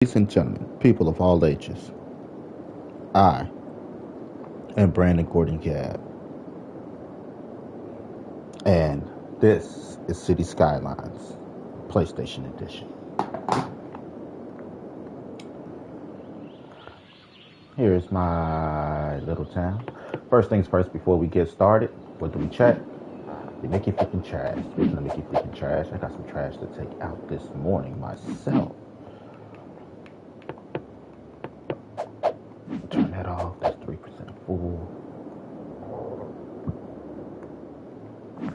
Ladies and gentlemen, people of all ages, I am Brandon Gordon Gab, and this is City Skylines, PlayStation Edition. Here's my little town. First things first, before we get started, what do we check? The Mickey freaking trash. Speaking of Mickey freaking trash, I got some trash to take out this morning myself. Turn that off. That's 3% full. 4%.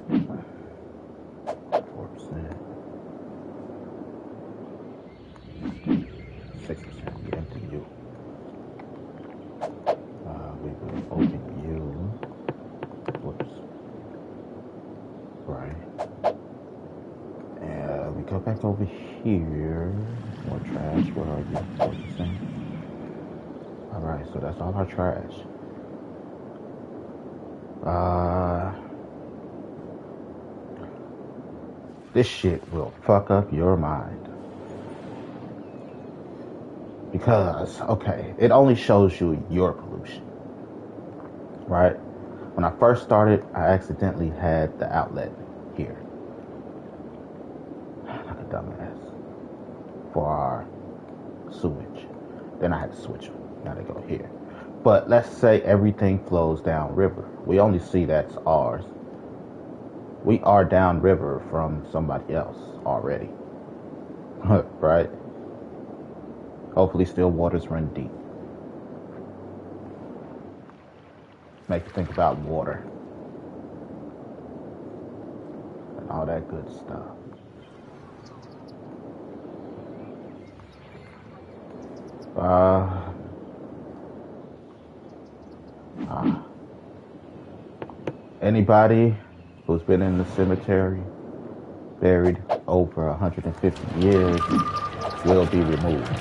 6%. We empty you. We will open you. Whoops. Right. And we go back over here. More trash. Where are you? 4%. Alright, so that's all our trash. This shit will fuck up your mind. Because, okay, it only shows you your pollution. Right? When I first started, I accidentally had the outlet here. Like a dumbass. For our sewage. Then I had to switch them. Now they go here. But let's say everything flows downriver. We only see that's ours. We are downriver from somebody else already. Right? Hopefully still waters run deep. Make you think about water. And all that good stuff. Anybody who's been in the cemetery buried over 150 years will be removed.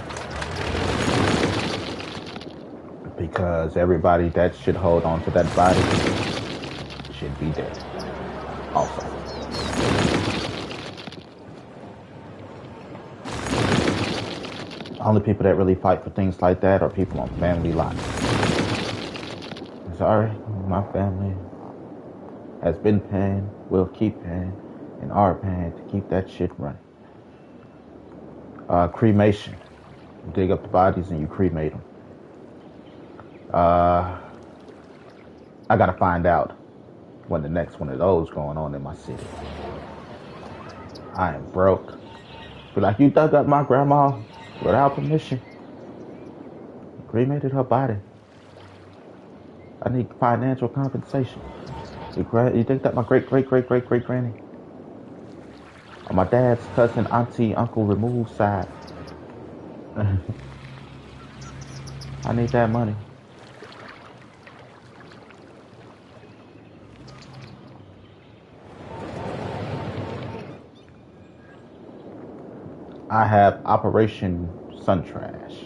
Because everybody that should hold on to that body should be dead also. Only people that really fight for things like that are people on family lines. Sorry, my family has been paying, will keep paying, and are paying to keep that shit running. Cremation. You dig up the bodies and you cremate them. I gotta find out when the next one of those going on in my city. I am broke. Be like, you dug up my grandma without permission. Cremated her body. I need financial compensation. You think that my great-great-great-great-great-granny? On my dad's cousin, auntie, uncle removed side. I need that money. I have Operation Sun Trash.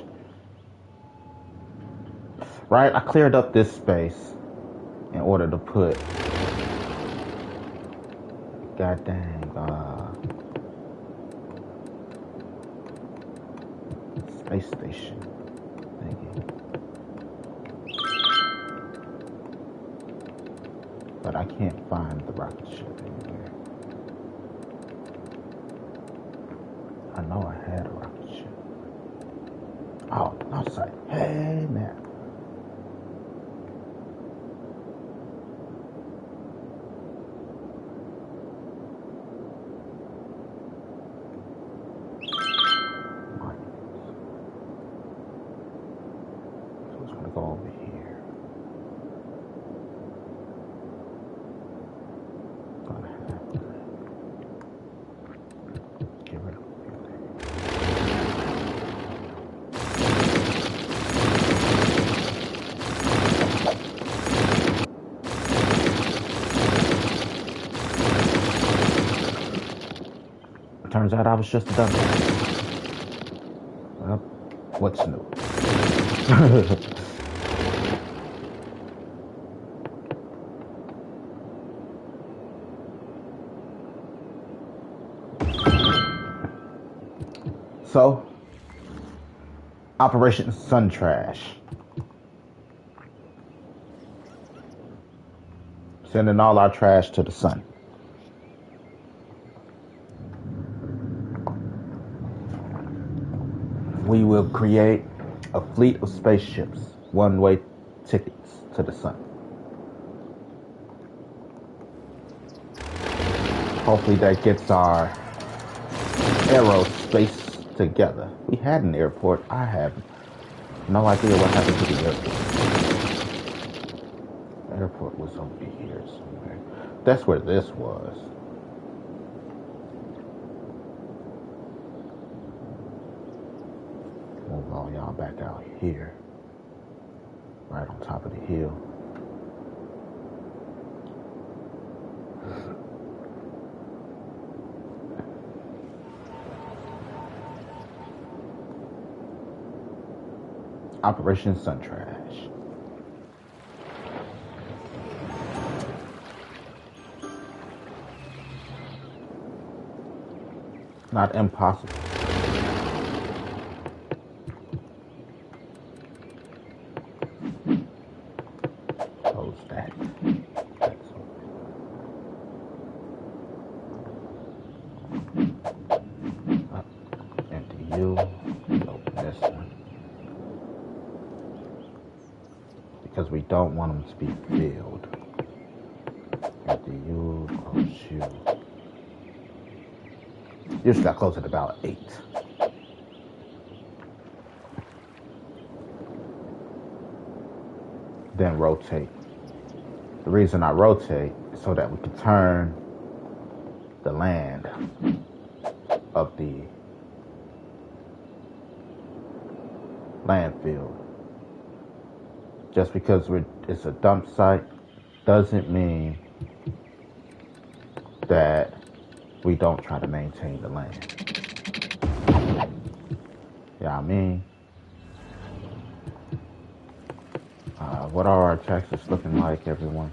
Right? I cleared up this space in order to put god dang space station thingy. But I can't find the rocket ship anywhere. I know I had a rocket ship. Oh, outside. Hey man. Over here. Gonna have to get rid of it. Turns out I was just a dumbass. Well, what's new? So, Operation Sun Trash. Sending all our trash to the sun. We will create a fleet of spaceships, one-way tickets to the sun. Hopefully that gets our aerospace together. We had an airport. I have no idea what happened to the airport. The airport was over here somewhere. That's where this was. Move all y'all back out here. Right on top of the hill. Operation Sun Trash. Not impossible. Close that. That's empty you. Open this one. Because we don't want them to be filled. Empty you. Close you. Usually I close at about 8. Then rotate. The reason I rotate is so that we can turn the land of the landfill. Just because it's a dump site doesn't mean that we don't try to maintain the land. Yeah, I mean, what are our taxes looking like, everyone?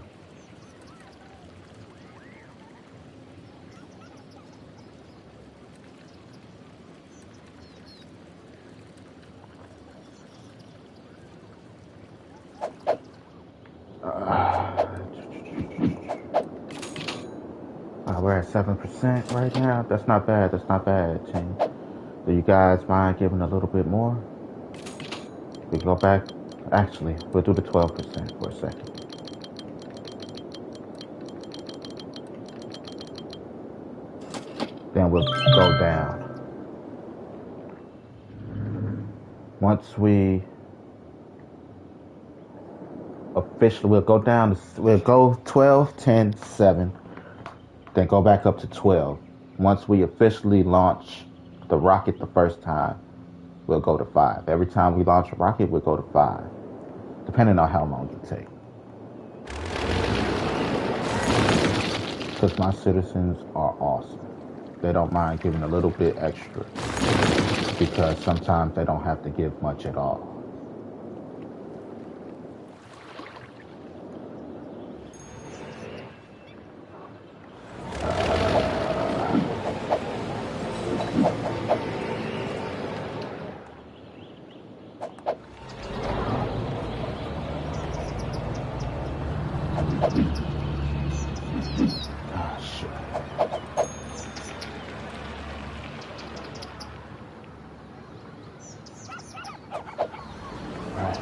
We're at 7% right now. That's not bad. That's not bad, team. Do you guys mind giving a little bit more? We go back. Actually, we'll do the 12% for a second. Then we'll go down. Once we officially, we'll go down. We'll go 12, 10, 7. Then go back up to 12. Once we officially launch the rocket the first time, we'll go to 5. Every time we launch a rocket, we'll go to 5, depending on how long it takes. Because my citizens are awesome. They don't mind giving a little bit extra, because sometimes they don't have to give much at all.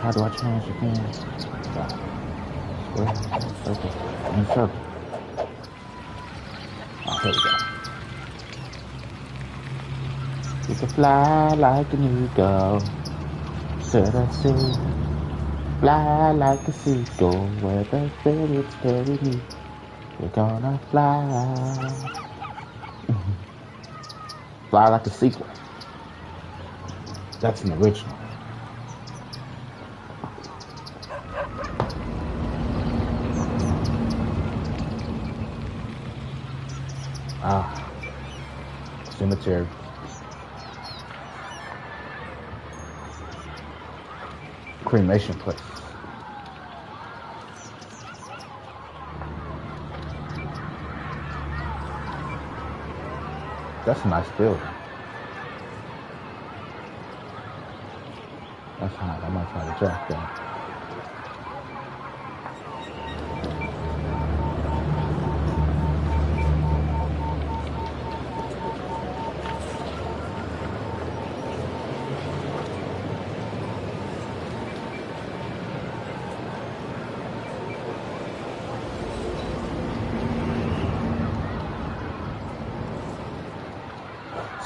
How do I change again? Square, circle, and circle. Oh, here we go. You can fly like an eagle to the sea. Fly like a seagull where the spirits carry me. We're gonna fly. Fly like a seagull. That's an original. Cemetery. Cremation place. That's a nice building. That's hot. I might try to jack that.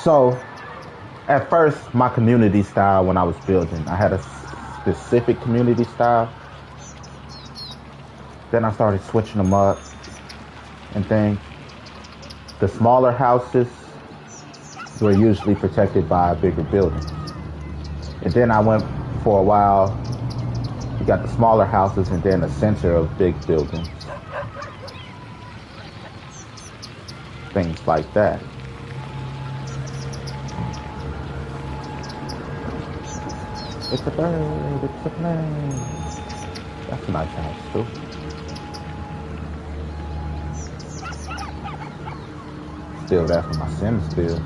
So, at first, my community style when I was building, I had a specific community style. Then I started switching them up and things. The smaller houses were usually protected by bigger buildings. And then I went for a while, you got the smaller houses and then the center of big buildings. Things like that. It's a bird, it's a plane. That's a nice house too. Still, that's what my Sims build.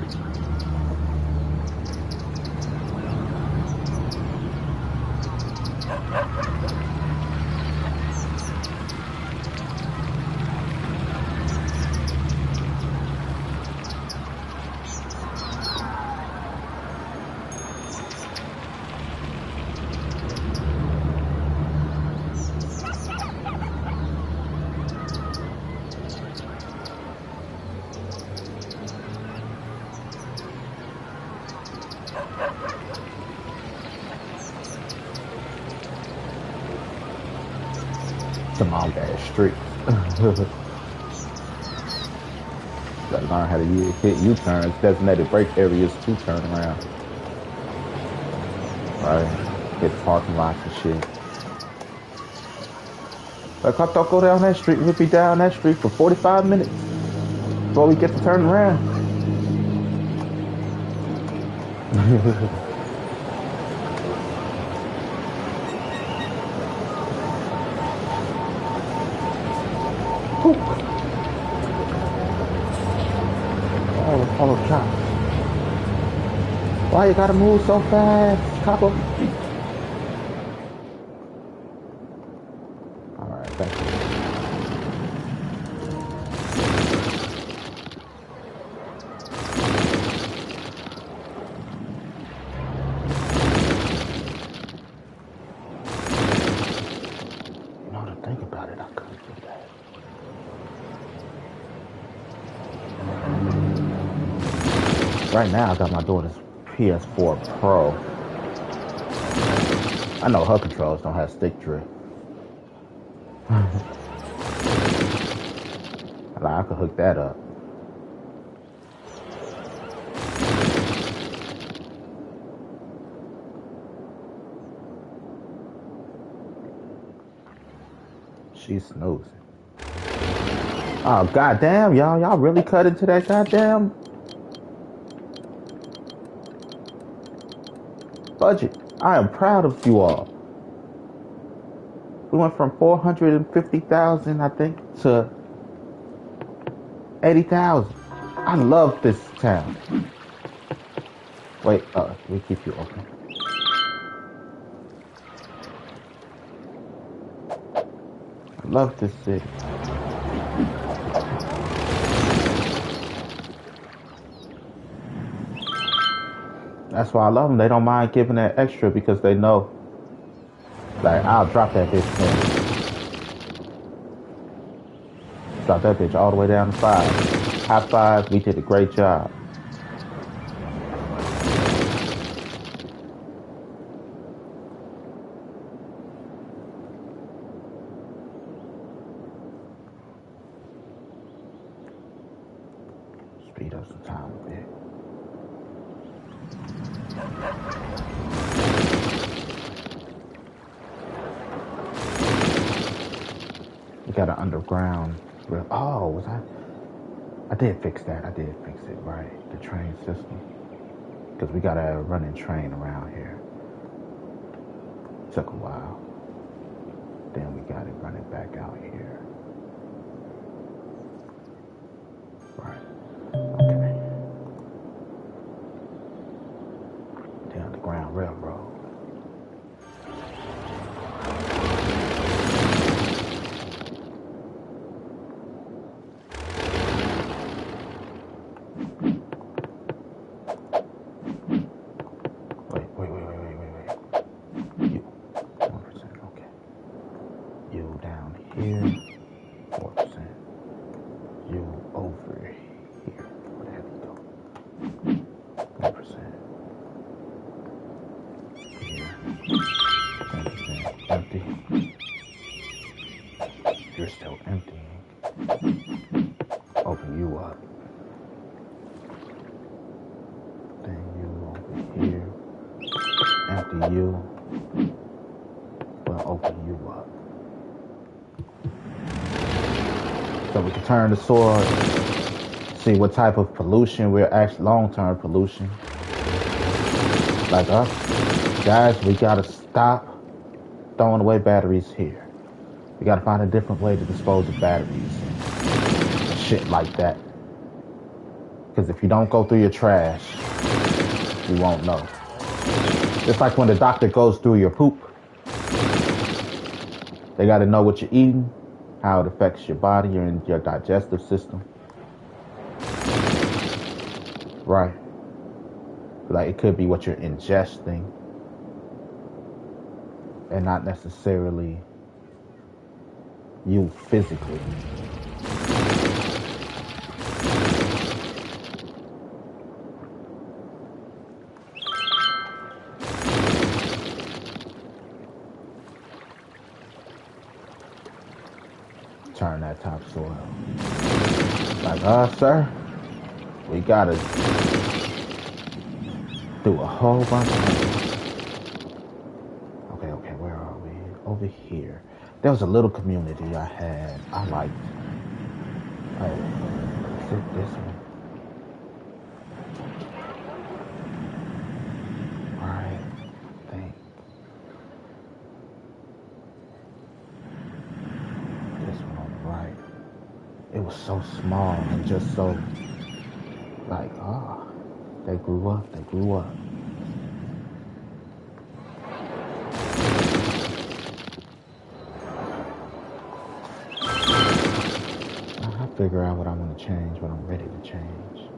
Some long ass street. Gotta learn how to hit U-turns, designated brake areas to turn around. Right? Hit parking lots and shit. Like, I thought go down that street, we'll be down that street for 45 minutes before we get to turn around. Oh, cops. Why you gotta move so fast, copper? Alright, thank you. You know, to think about it, I couldn't do that. Right now, I got my daughter's PS4 Pro. I know her controls don't have stick drift. Like, I could hook that up. She's snoozing. Oh, goddamn, y'all. Y'all really cut into that goddamn budget. I am proud of you all. We went from 450,000, I think, to 80,000. I love this town. Wait, we keep you open. I love this city. That's why I love them. They don't mind giving that extra because they know, like, I'll drop that bitch down. Drop that bitch all the way down to 5. High five, we did a great job. Speed up some time a bit. We got an underground. Oh, was I did fix that. I did fix it, right. The train system. Because we got a running train around here. Took a while. Then we got it running back out here. Right. Okay. The Underground Railroad. Empty. You're still emptying. Open you up. Then you over here. Empty you. We'll open you up. So we can turn the sword. See what type of pollution we're actually long-term pollution. Like us. Guys, we gotta stop throwing away batteries here. We gotta find a different way to dispose of batteries and shit like that. Because if you don't go through your trash, you won't know. Just like when the doctor goes through your poop, they gotta know what you're eating, how it affects your body, your digestive system. Right. Like it could be what you're ingesting and not necessarily you physically. Turn that topsoil. Like, sir, we gotta do a whole bunch of things. Okay, where are we? Over here. There was a little community I liked. Oh, is it this one? Alright, I think. This one on the right. It was so small and just so, like, they grew up. I'll figure out what I want to change when I'm ready to change.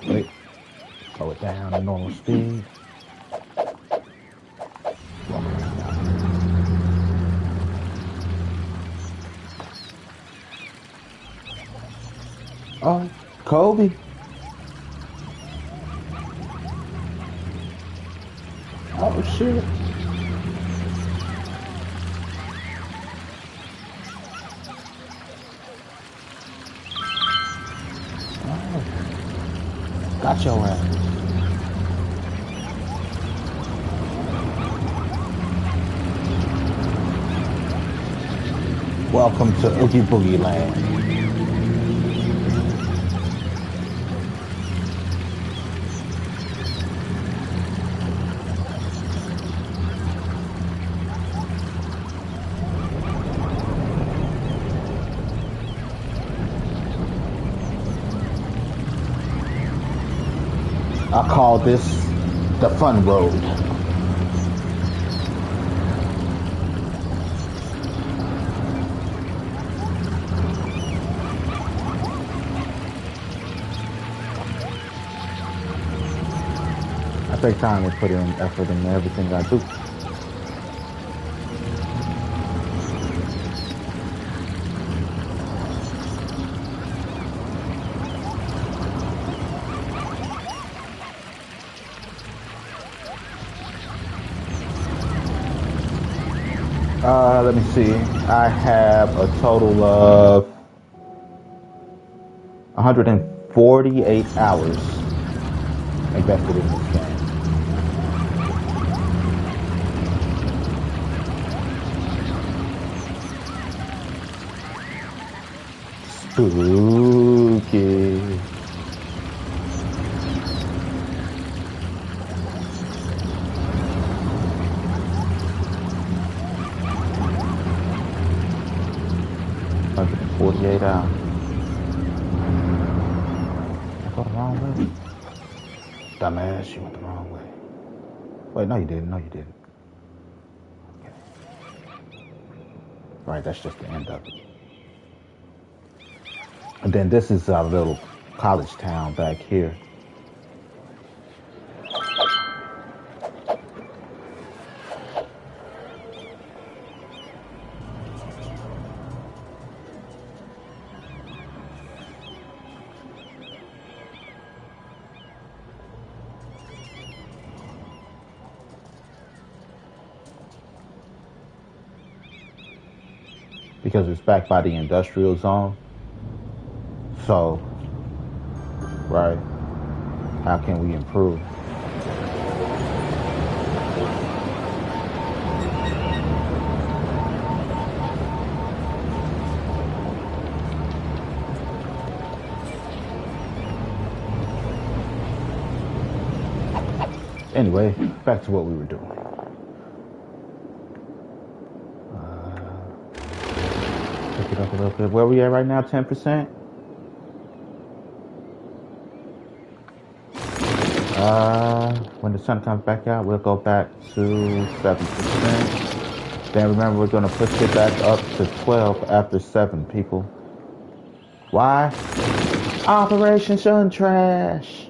Wait, slow it down to normal speed. Oh, Kobe. Oh, shit. Oh, got your ass. Welcome to Oogie Boogie Land. I call this the fun road. I take time to put in effort in everything I do. Let me see. I have a total of 148 hours invested in this game. Spooky. $48. I go the wrong way. Dumbass, you went the wrong way. Wait, no you didn't. Okay. Right, that's just the end of it. And then this is our little college town back here. because it's backed by the industrial zone. So, right, how can we improve? Anyway, back to what we were doing. Pick it up a little bit. Where we at right now? 10%. When the sun comes back out, we'll go back to 7%. Then remember, we're gonna push it back up to 12 after 7. People. Why? Operation Sun Trash.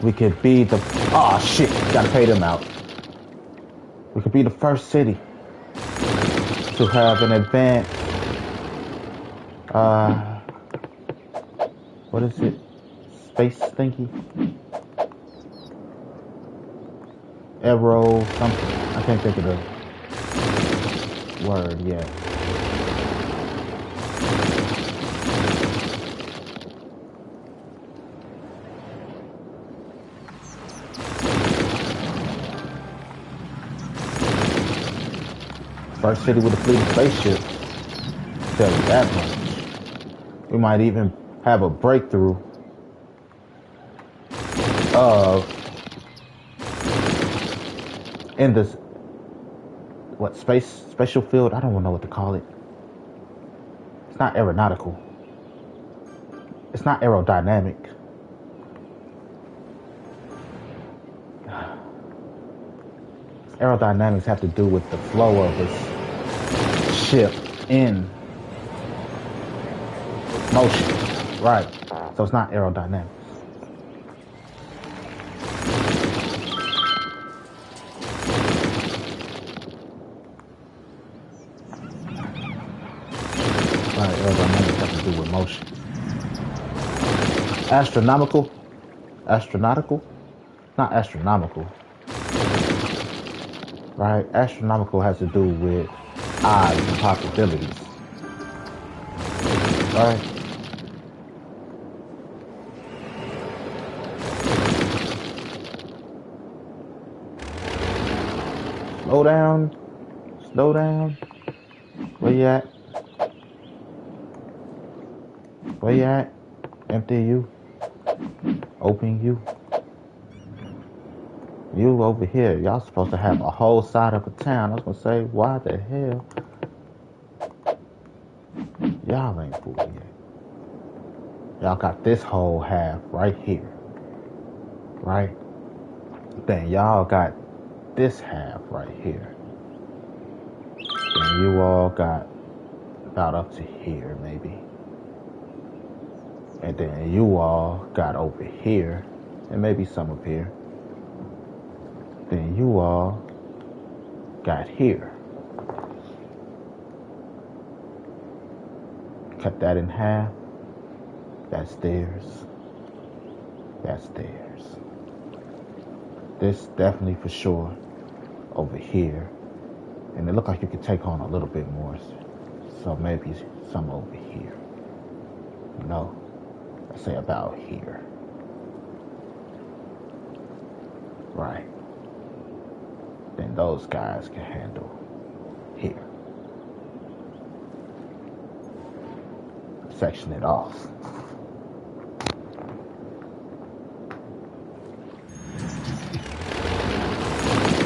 We could be the... Oh, shit. Gotta pay them out. We could be the first city to have an advanced... what is it? Space thingy? Aero something. I can't think of the word yet. First city with a fleet of spaceships. Tell you that much. We might even have a breakthrough of in this spatial field. I don't know what to call it. It's not aeronautical. It's not aerodynamic. Aerodynamics have to do with the flow of this ship in motion, right? So it's not aerodynamics. Right, aerodynamics have to do with motion. Astronomical, not astronomical. Right, astronomical has to do with odds and possibilities. Right. Slow down. Where you at? Empty you. Open you. You over here. Y'all supposed to have a whole side of a town. I was gonna say, why the hell? Y'all ain't fooled yet. Y'all got this whole half right here. Right? Then y'all got this half right here. Then you all got about up to here, maybe. And then you all got over here. And maybe some up here. Then you all got here. Cut that in half. That's theirs. That's theirs. This definitely for sure over here. And it looked like you could take on a little bit more. So maybe some over here. No. Let's say about here. Right. Then those guys can handle here. Section it off.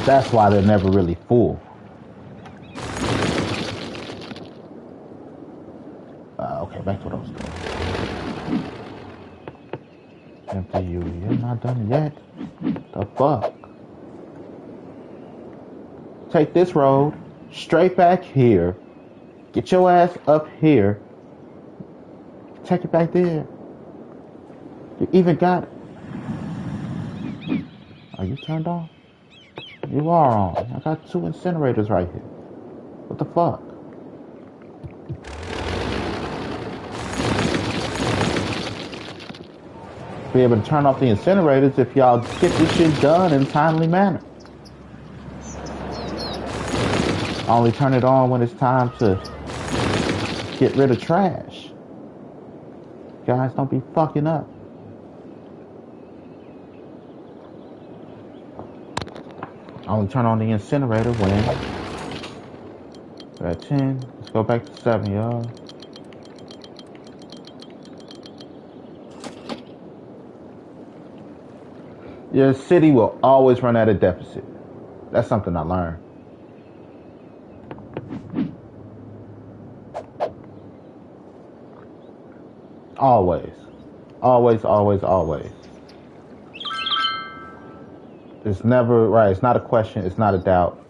That's why they're never really full. Okay, back to what I was doing. Empty you. You're not done yet. The fuck? Take this road straight back here. Get your ass up here. Take it back there. You even got it. Are you turned on? You are on. I got 2 incinerators right here. What the fuck? Be able to turn off the incinerators if y'all get this shit done in a timely manner. I only turn it on when it's time to get rid of trash. Guys, don't be fucking up. I only turn on the incinerator when we're at 10. Let's go back to 7, y'all. Your city will always run at a deficit. That's something I learned. Always. Always, always, always. It's never, right, it's not a question, it's not a doubt.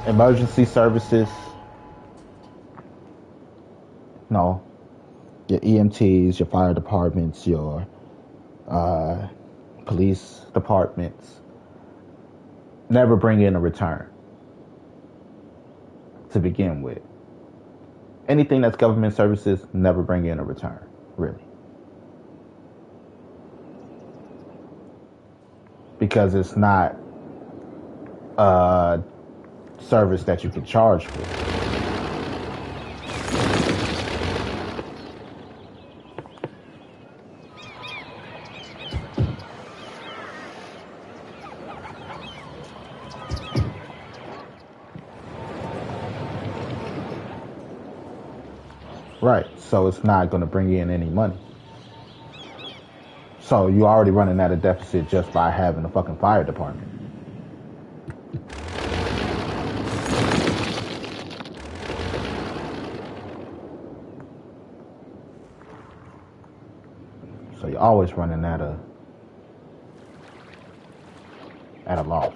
Emergency services. No. Your EMTs, your fire departments, your police departments never bring in a return to begin with. Anything that's government services never bring in a return, really. Because it's not a service that you can charge for. Right, so it's not going to bring in any money. So you're already running at a deficit just by having a fucking fire department. So you're always running at a loss.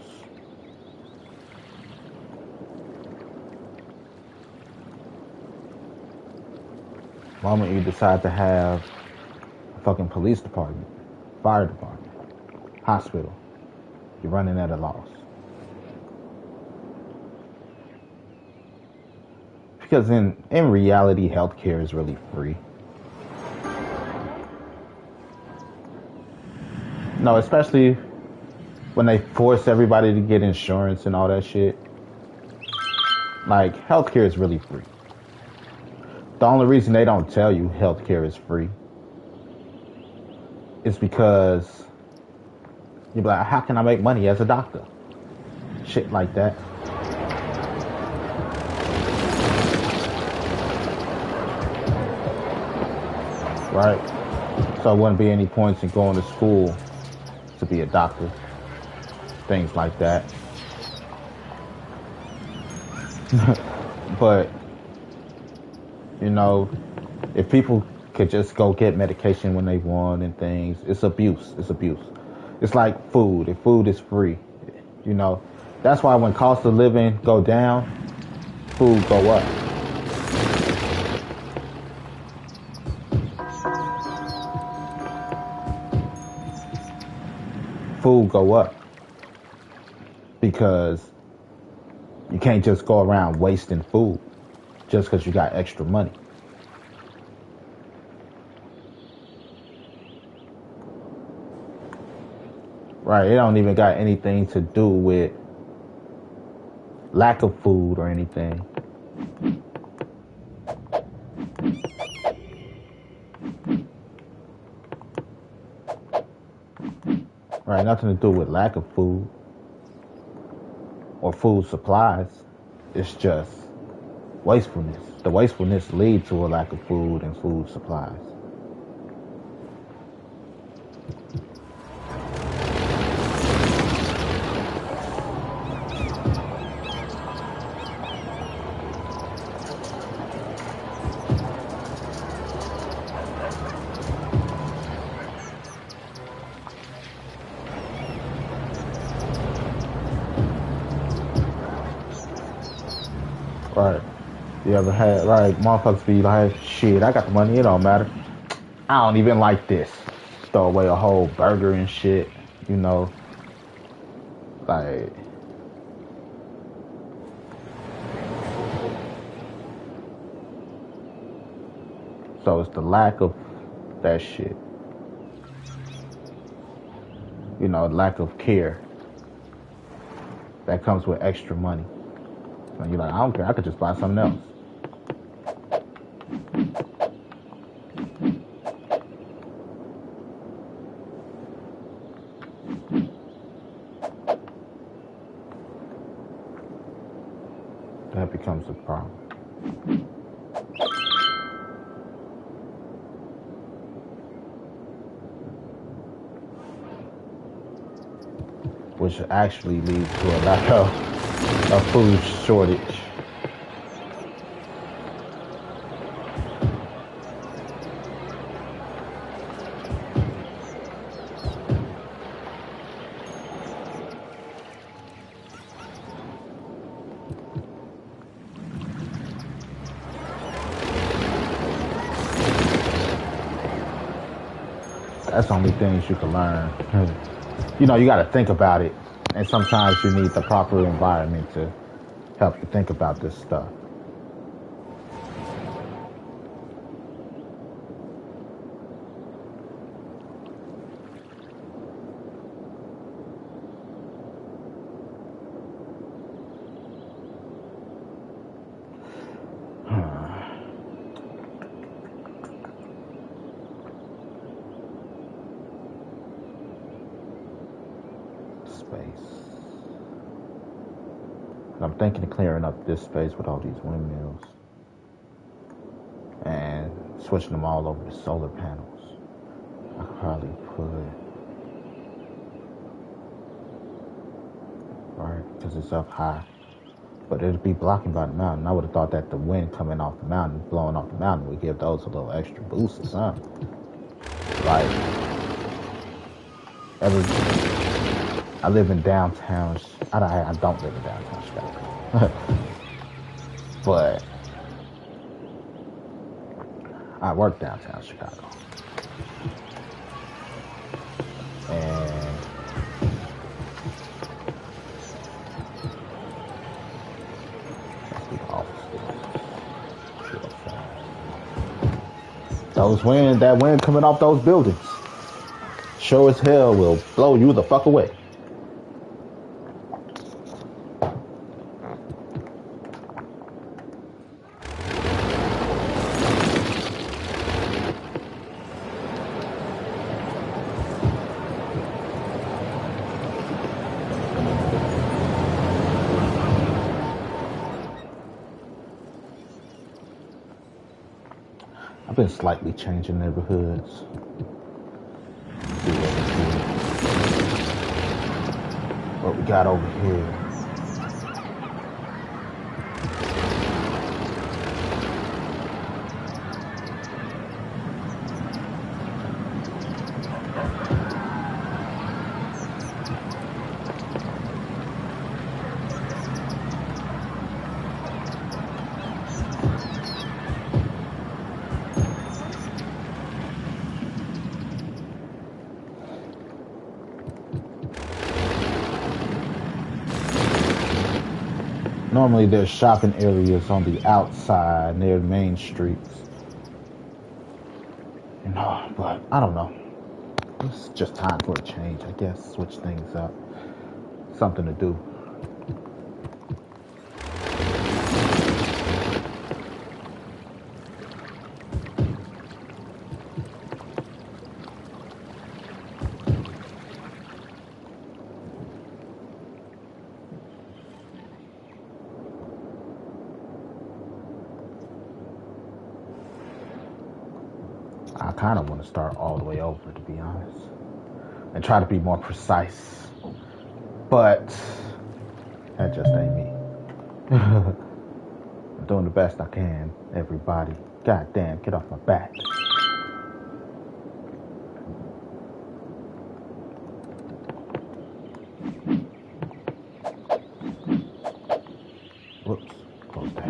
The moment you decide to have a fucking police department, fire department, hospital, you're running at a loss. Because in reality, healthcare is really free. No, especially when they force everybody to get insurance and all that shit. Like, healthcare is really free. The only reason they don't tell you healthcare is free is because you're like, how can I make money as a doctor? Shit like that. Right? So there wouldn't be any points in going to school to be a doctor. Things like that. But, you know, if people could just go get medication when they want and things, it's abuse. It's abuse. It's like food. If food is free, you know, that's why when cost of living go down, food go up. Food go up because you can't just go around wasting food just because you got extra money. Right, it don't even got anything to do with lack of food or anything. Right, nothing to do with lack of food or food supplies. It's just wastefulness. The wastefulness leads to a lack of food and food supplies. Right. You ever had, right, motherfuckers be like, shit, I got the money, it don't matter. I don't even like this. Throw away a whole burger and shit, you know. Like, so it's the lack of that shit. You know, lack of care. that comes with extra money. And you're like, I don't care, I could just buy something else. That becomes a problem. Which actually leads to a lack of food shortage. That's only things you can learn. You know, you got to think about it. And sometimes you need the proper environment to help you think about this stuff. I'm thinking of clearing up this space with all these windmills and switching them all over to solar panels. I could probably put, right, because it's up high, but it'd be blocking by the mountain. I would have thought that the wind coming off the mountain, blowing off the mountain, would give those a little extra boost or something. Like, I live in downtown. I don't live in downtown Chicago. But I work downtown Chicago. And that's the office. That wind coming off those buildings, sure as hell will blow you the fuck away. I've been slightly changing neighborhoods. What we got over here? Normally there's shopping areas on the outside near the main streets. You know, but I don't know. It's just time for a change, I guess. Switch things up. Something to do. I kind of want to start all the way over, to be honest, and try to be more precise. But that just ain't me. I'm doing the best I can, everybody. God damn, get off my back. Whoops, close that.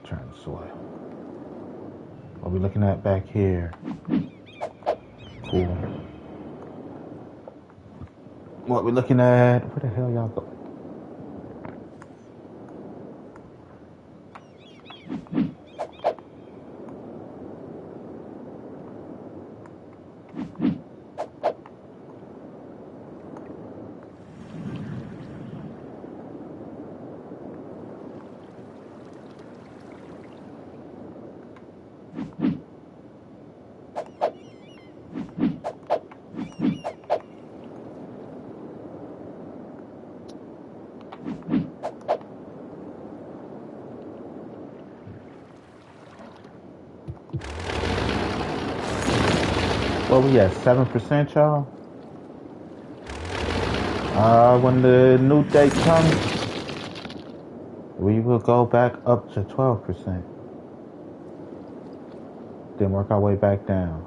Turn the soil. What are we looking at back here? Cool. What we looking at? Where the hell y'all go? What we at, 7%, y'all? When the new date comes, we will go back up to 12%. Then work our way back down.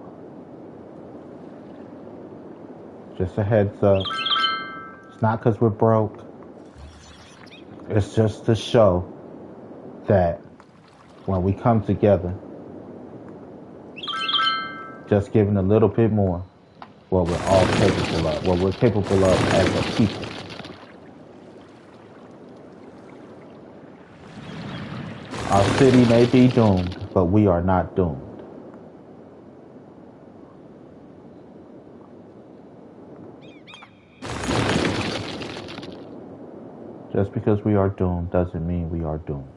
Just a heads up. It's not because we're broke. It's just to show that when we come together, just giving a little bit more, what we're all capable of, what we're capable of as a people. Our city may be doomed, but we are not doomed. Just because we are doomed doesn't mean we are doomed.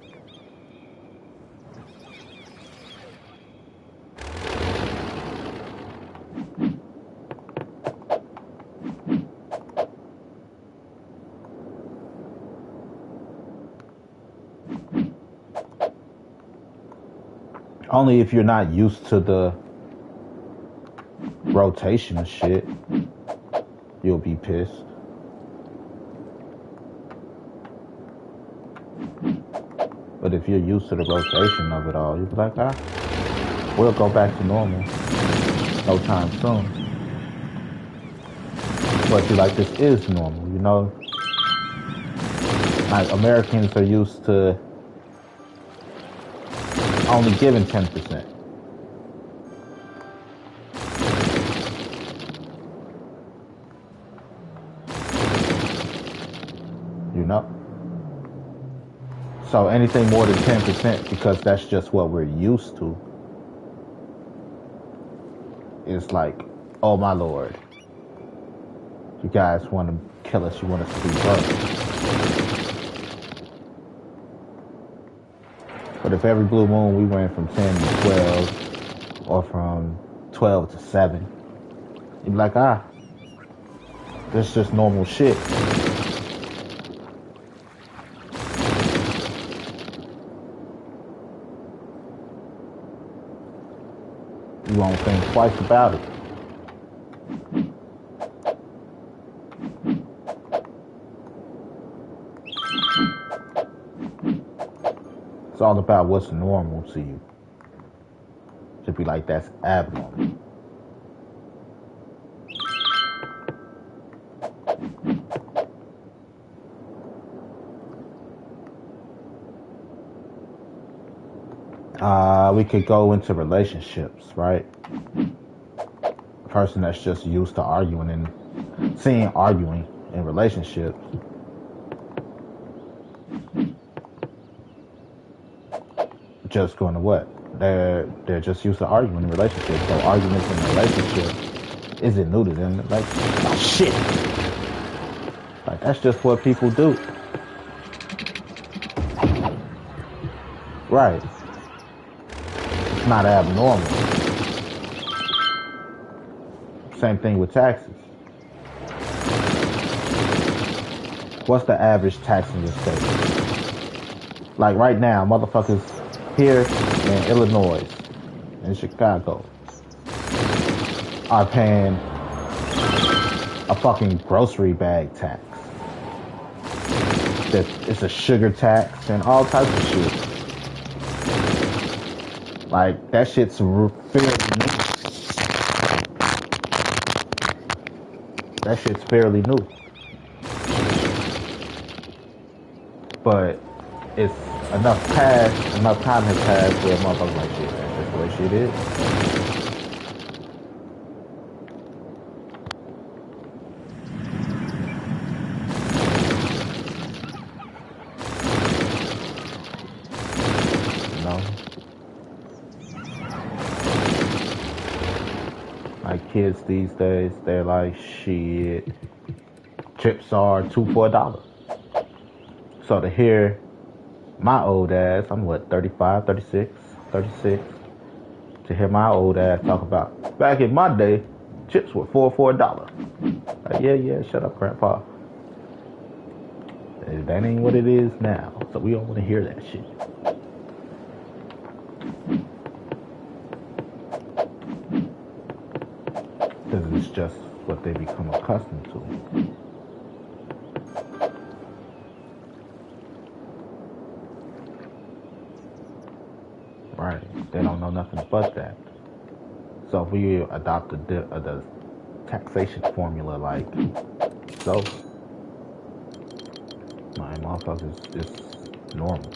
Only if you're not used to the rotation of shit, you'll be pissed. But if you're used to the rotation of it all, you'll be like, we'll go back to normal no time soon. But you're like, this is normal, you know? Like, Americans are used to only giving 10%. You know? So anything more than 10%, because that's just what we're used to, is like, oh my lord. You guys want to kill us, you want us to be broke. But if every blue moon we went from 10 to 12, or from 12 to 7, you'd be like, this is just normal shit. You won't think twice about it. It's all about what's normal to you. To be like, that's abnormal. We could go into relationships, right? A person that's just used to arguing and seeing arguing in relationships. Just going to what? They're just used to arguing in relationships. So arguments in relationships isn't new to them. Like, oh shit. Like, that's just what people do. Right. It's not abnormal. Same thing with taxes. What's the average tax in your state? Like right now, motherfuckers here in Illinois, in Chicago, are paying a fucking grocery bag tax. It's a sugar tax and all types of shit. Like, that shit's fairly new. That shit's fairly new. But it's enough time has passed where motherfuckers like, shit, that's just the way shit is. You know? Like, kids these days, they're like, shit, chips are $2 for $1. So to hear my old ass, I'm what, 35, 36, to hear my old ass talk about, back in my day, chips were $4 for $1. Like, yeah, shut up, grandpa. That ain't what it is now, so we don't want to hear that shit. because it's just what they become accustomed to. Right? They don't know nothing but that. So if we adopt the taxation formula like so, my motherfuckers is normal.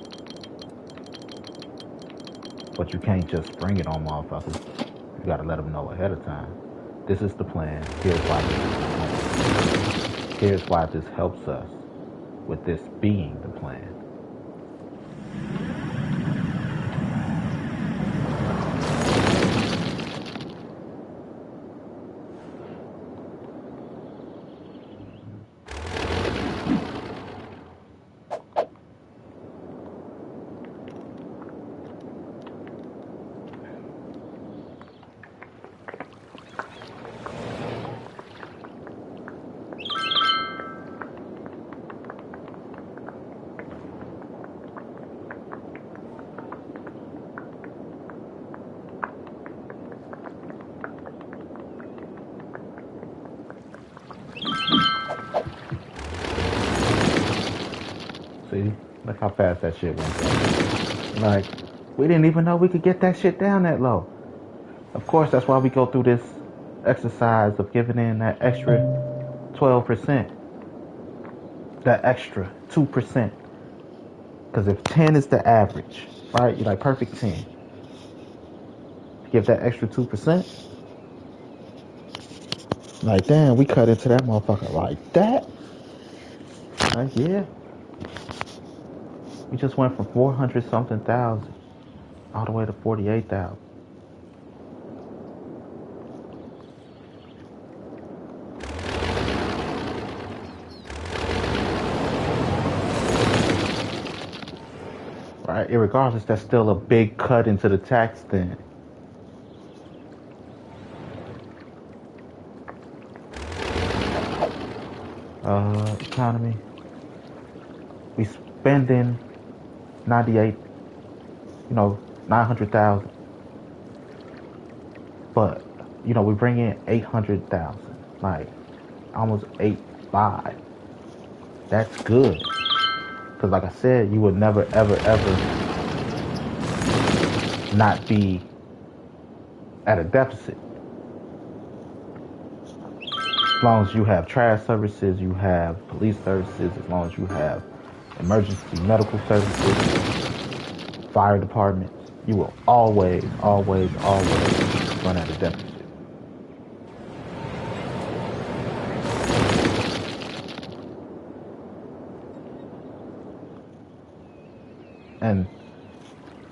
But you can't just spring it on motherfuckers. You gotta let them know ahead of time. This is the plan. Here's why this helps us with this being the plan. See? Look how fast that shit went down. Like, we didn't even know we could get that shit down that low. Of course, that's why we go through this exercise of giving in that extra 12%. That extra 2%. Because if 10 is the average, right? You're like perfect 10. Give that extra 2%. Like, damn, we cut into that motherfucker like that. Like, yeah. We just went from 400 something thousand all the way to 48,000. Right? Irregardless, that's still a big cut into the tax then. Economy. We spending 98, 900,000. But, we bring in 800,000. Like, almost 8.5. That's good. Because like I said, you would never, ever, ever not be at a deficit. As long as you have trash services, you have police services, as long as you have emergency medical services, fire departments, you will always, always, always run at a deficit. And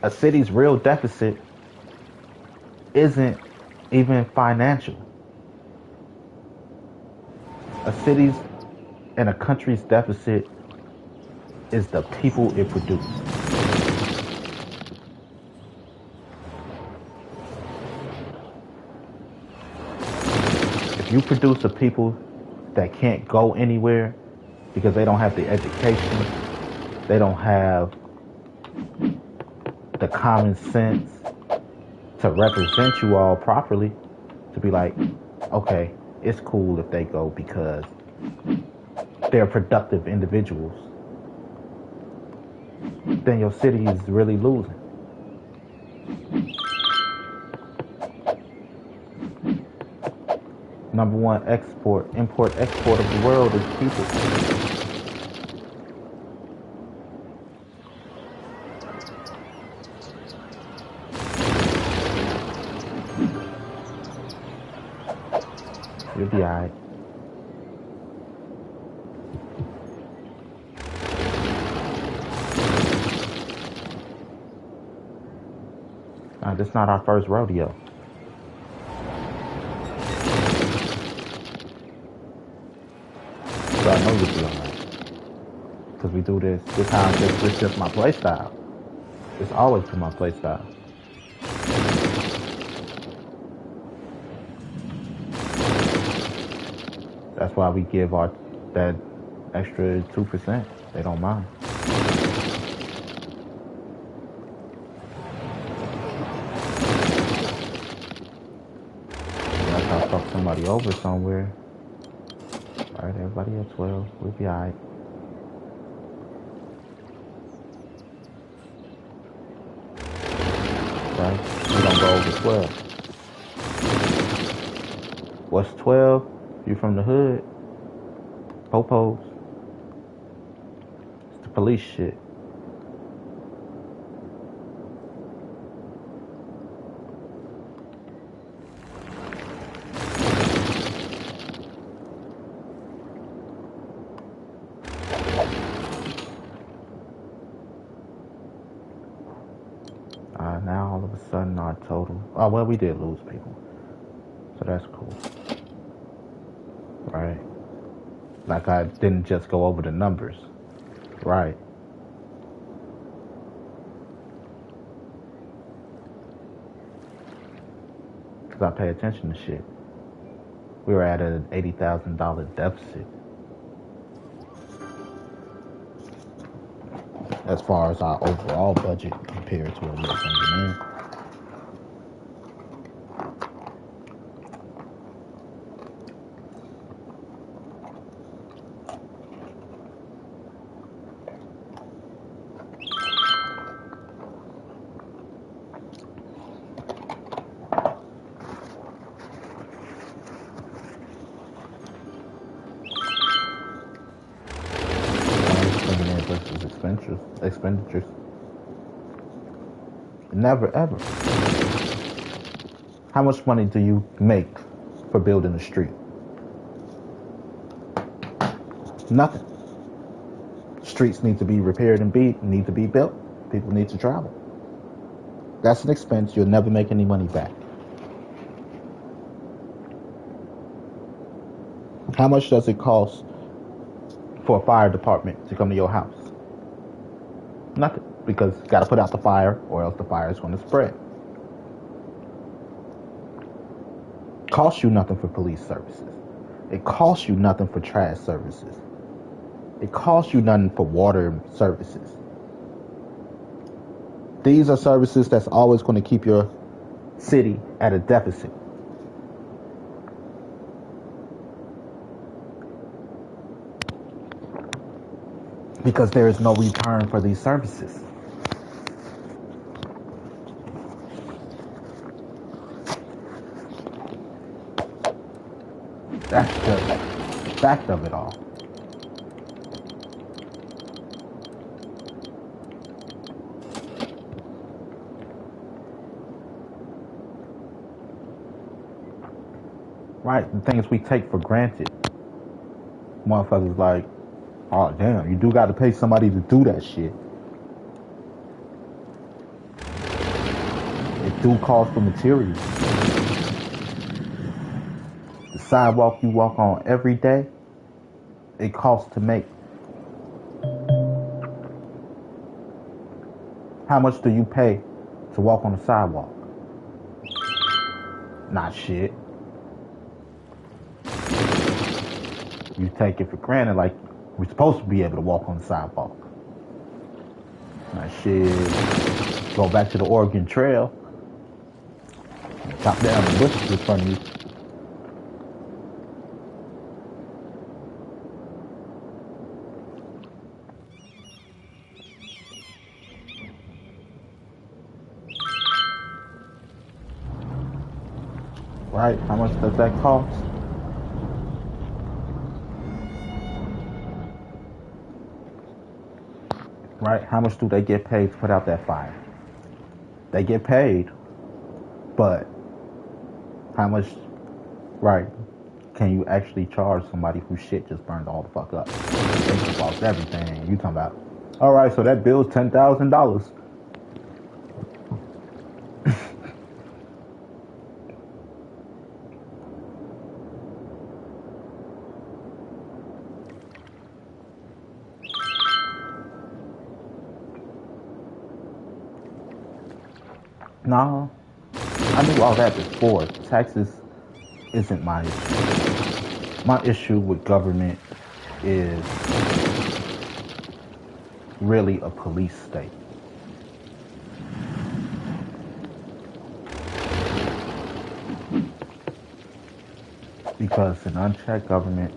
a city's real deficit isn't even financial. A city's and a country's deficit is the people it produces. If you produce a people that can't go anywhere because they don't have the education, they don't have the common sense to represent you all properly, to be like, okay, it's cool if they go because they're productive individuals, then your city is really losing. Number one import, export of the world is people. You'll be alright. This is not our first rodeo. So I know you'll be alright. Because we do this. This is just my play style. It's always been my play style. That's why we give that extra 2%. They don't mind. That's how somebody over somewhere. Alright, everybody at 12. We'll be alright. Right? We don't go over 12. What's 12? You from the hood? Popos. It's the police shit. Now all of a sudden our total. Oh, well, we did lose people. So that's cool. Right? Like I didn't just go over the numbers. Right. Because I pay attention to shit. We were at an $80,000 deficit. As far as our overall budget compared to what we were bringing in. Versus expenditures. Never ever. How much money do you make for building a street? Nothing. Streets need to be repaired and need to be built. People need to travel. That's an expense. You'll never make any money back. How much does it cost for a fire department to come to your house? Nothing, because you got to put out the fire or else the fire is going to spread. It costs you nothing for police services. It costs you nothing for trash services. It costs you nothing for water services. These are services that's always going to keep your city at a deficit. Because there is no return for these services. That's the fact of it all. Right, the things we take for granted. Motherfuckers like, oh damn, you do gotta pay somebody to do that shit. It do cost for materials. The sidewalk you walk on every day, it costs to make. How much do you pay to walk on the sidewalk? Not shit. You take it for granted like we're supposed to be able to walk on the sidewalk. Not shit. Go back to the Oregon Trail. Chop down the bushes in front of you. Right? How much does that cost? Right? How much do they get paid to put out that fire? They get paid, but how much, right, can you actually charge somebody whose shit just burned all the fuck up? They just lost everything. You talking about, all right, so that bill's $10,000. No, I knew all that before. Taxes isn't my issue. My issue with government is really a police state. Because an unchecked government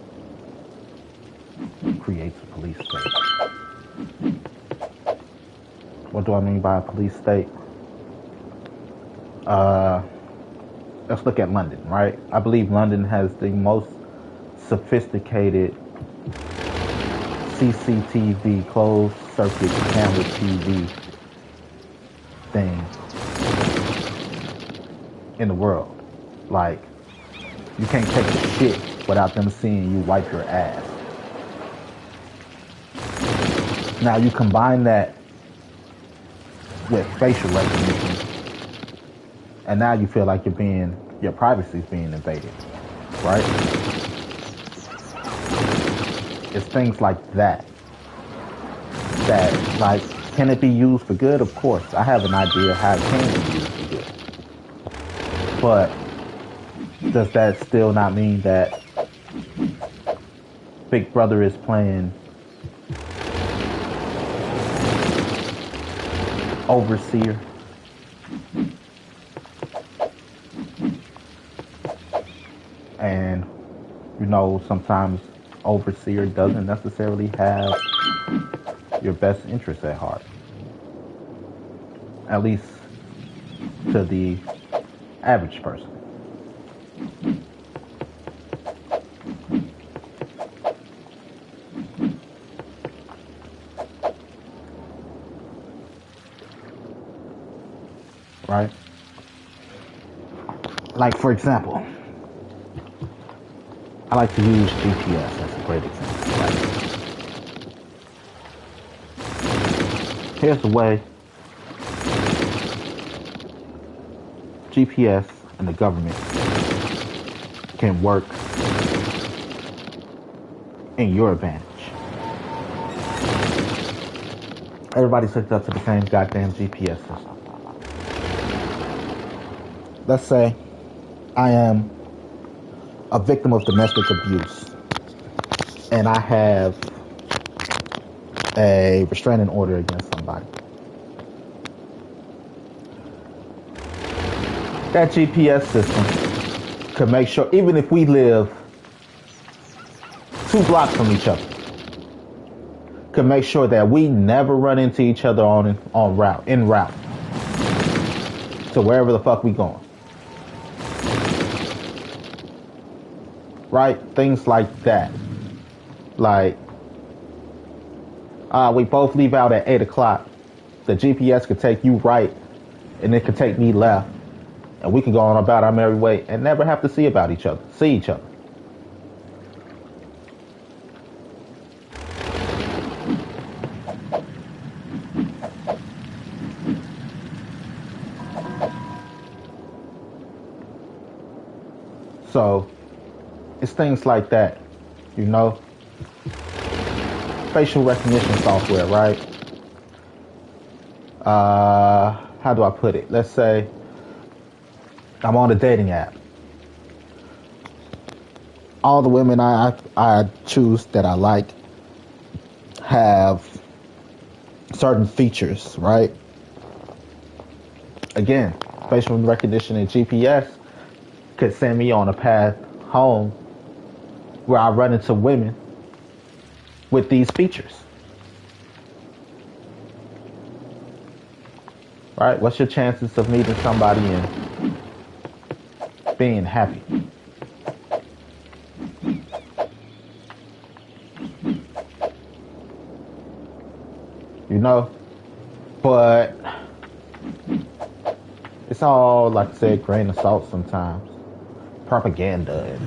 creates a police state. What do I mean by a police state? Let's look at London, right? I believe London has the most sophisticated CCTV, closed circuit camera TV thing in the world. Like, you can't take a shit without them seeing you wipe your ass. Now you combine that with facial recognition, and now you feel like your privacy is being invaded, right? It's things like that. That, like, can it be used for good? Of course. I have an idea how it can be used for good. But does that still not mean that Big Brother is playing overseer? And, sometimes overseer doesn't necessarily have your best interests at heart. At least to the average person. Right? Like, for example, I like to use GPS. That's a great example. Right? Here's the way GPS and the government can work in your advantage. Everybody's hooked up to the same goddamn GPS system. Let's say I am a victim of domestic abuse and I have a restraining order against somebody. That GPS system could make sure, even if we live 2 blocks from each other, could make sure that we never run into each other en route to wherever the fuck we going. Right? Things like that. Like, we both leave out at 8 o'clock. The GPS could take you right, and it could take me left. And we can go on about our merry way and never have to see each other. So, it's things like that, facial recognition software, right? How do I put it? Let's say I'm on a dating app. All the women I choose that I like have certain features, right? Again, facial recognition and GPS could send me on a path home where I run into women with these features. Right? What's your chances of meeting somebody and being happy? But it's all, like I said, grain of salt sometimes. Propaganda. And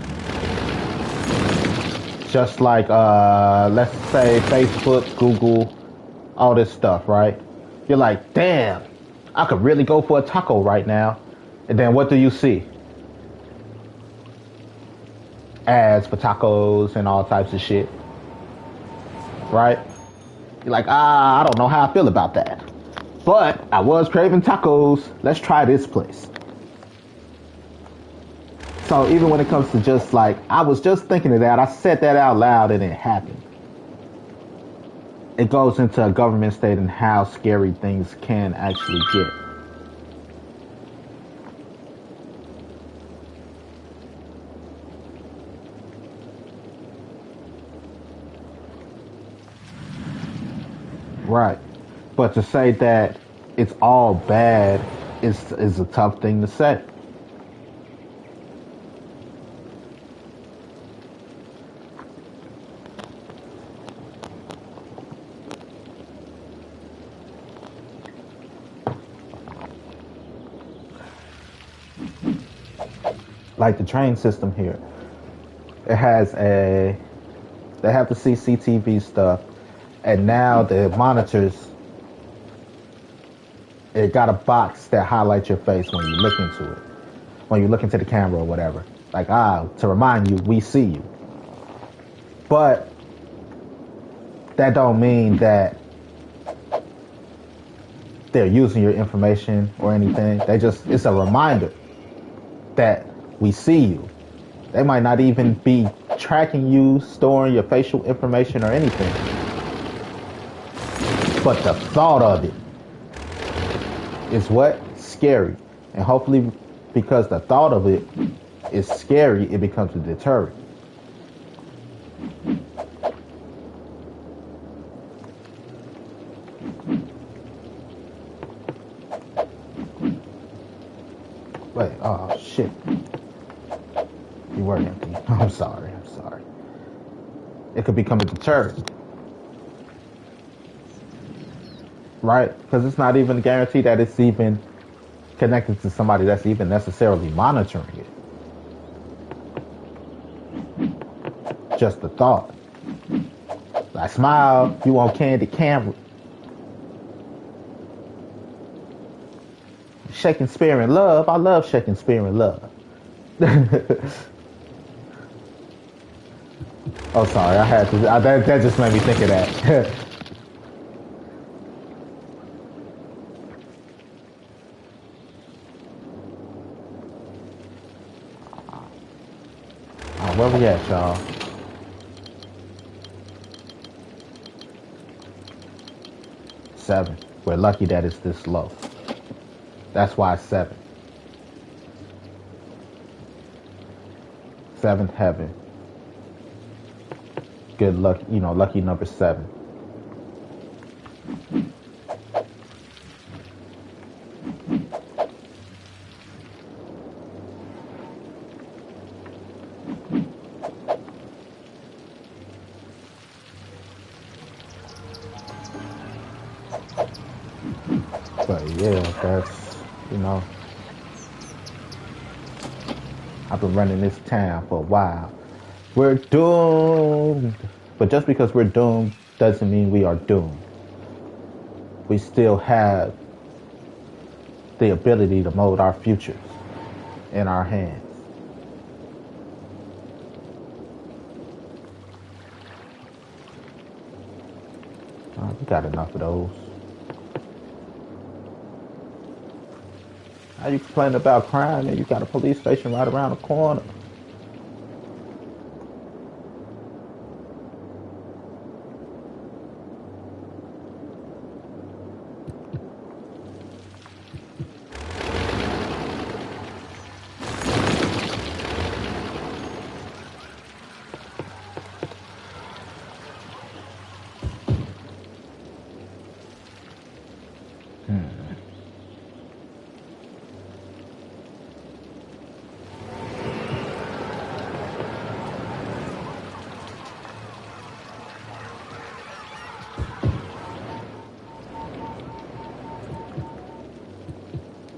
just like, let's say Facebook, Google, all this stuff, right? You're like, damn, I could really go for a taco right now. And then what do you see? Ads for tacos and all types of shit. Right? You're like, I don't know how I feel about that. But I was craving tacos. Let's try this place. So even when it comes to just like, I was just thinking of that. I said that out loud and it happened. It goes into a government state and how scary things can actually get. But to say that it's all bad is a tough thing to say. Like the train system here, it has a they have the CCTV stuff, and now the monitors, it got a box that highlights your face when you look into it, when you look into the camera or whatever. Like, to remind you, we see you. But that don't mean that they're using your information or anything. It's a reminder that we see you. They might not even be tracking you, storing your facial information or anything. But the thought of it is what? Scary. And hopefully, because the thought of it is scary, it becomes a deterrent. Wait, oh shit. You were empty. I'm sorry. It could become a deterrent. Right? Because it's not even a guarantee that it's even connected to somebody that's even necessarily monitoring it. Just the thought. Like, smile, you on candid camera. Shaking Spear and Love. I love Shaking Spear and Love. Oh, sorry. I had to. That just made me think of that. Where we at, y'all? Seven. We're lucky that it's this low. That's why it's 7. 7th heaven. Good luck, lucky number 7. But yeah, that's, I've been running this town for a while. We're doomed. But just because we're doomed doesn't mean we are doomed. We still have the ability to mold our futures in our hands. We got enough of those. How you complaining about crime and you got a police station right around the corner?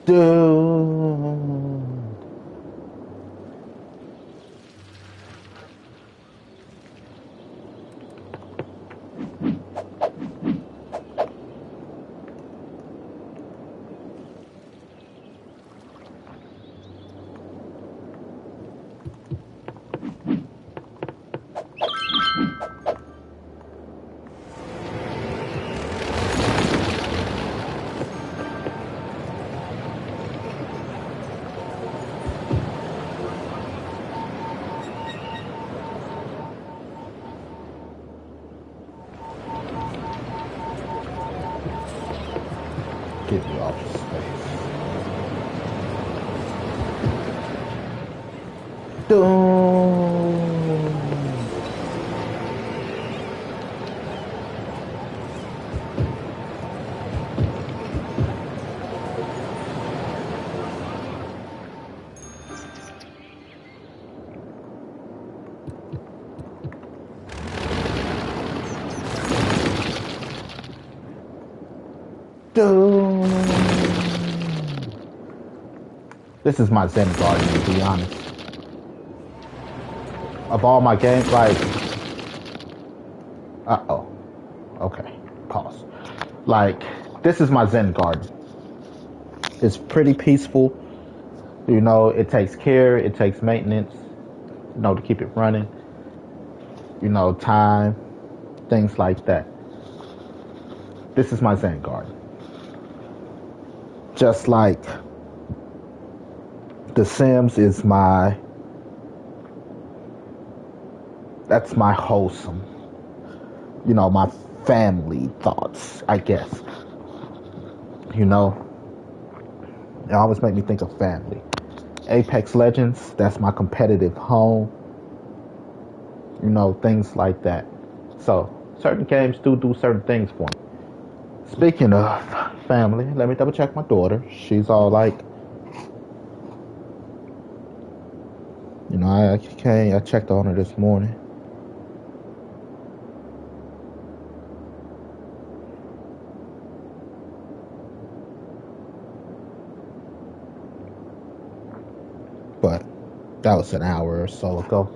Dude. Get me off the space. Doom. Dude. This is my Zen garden, to be honest. Of all my games, like... Uh-oh. Okay. Pause. Like, this is my Zen garden. It's pretty peaceful. You know, it takes care, it takes maintenance, you know, to keep it running. You know, time, things like that. This is my Zen garden. Just like The Sims is that's my wholesome, you know, my family thoughts, I guess. You know, it always make me think of family. Apex Legends, that's my competitive home. You know, things like that. So, certain games do certain things for me. Speaking of family, let me double check my daughter. She's all like, you know, I checked on her this morning. But that was an hour or so ago.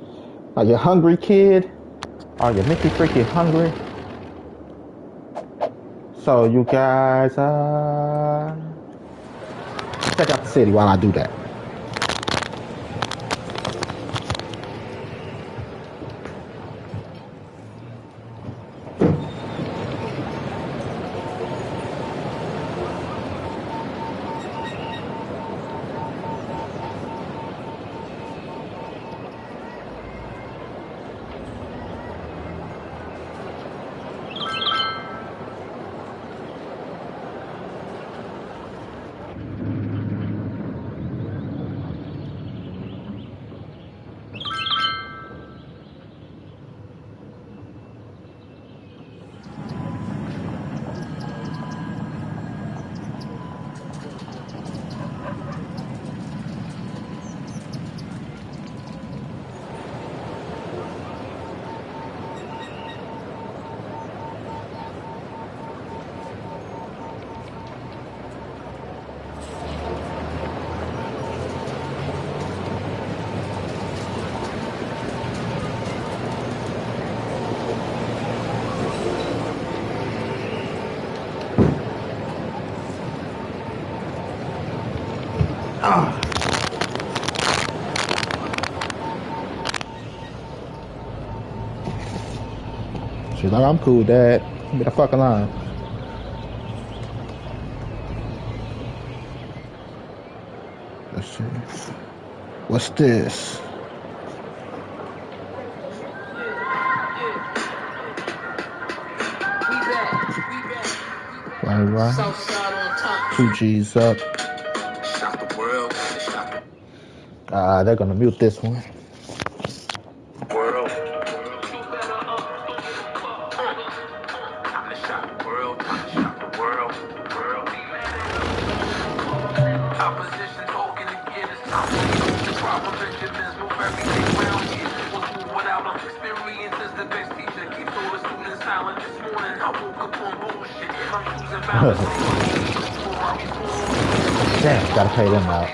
Are you hungry, kid? Are you Mickey freaking hungry? So you guys, check out the city while I do that. She's like, I'm cool, Dad. Give me the fucking line. Let's see. What's this? Right. 2 G's up. They're gonna mute this one. Damn, gotta pay them out.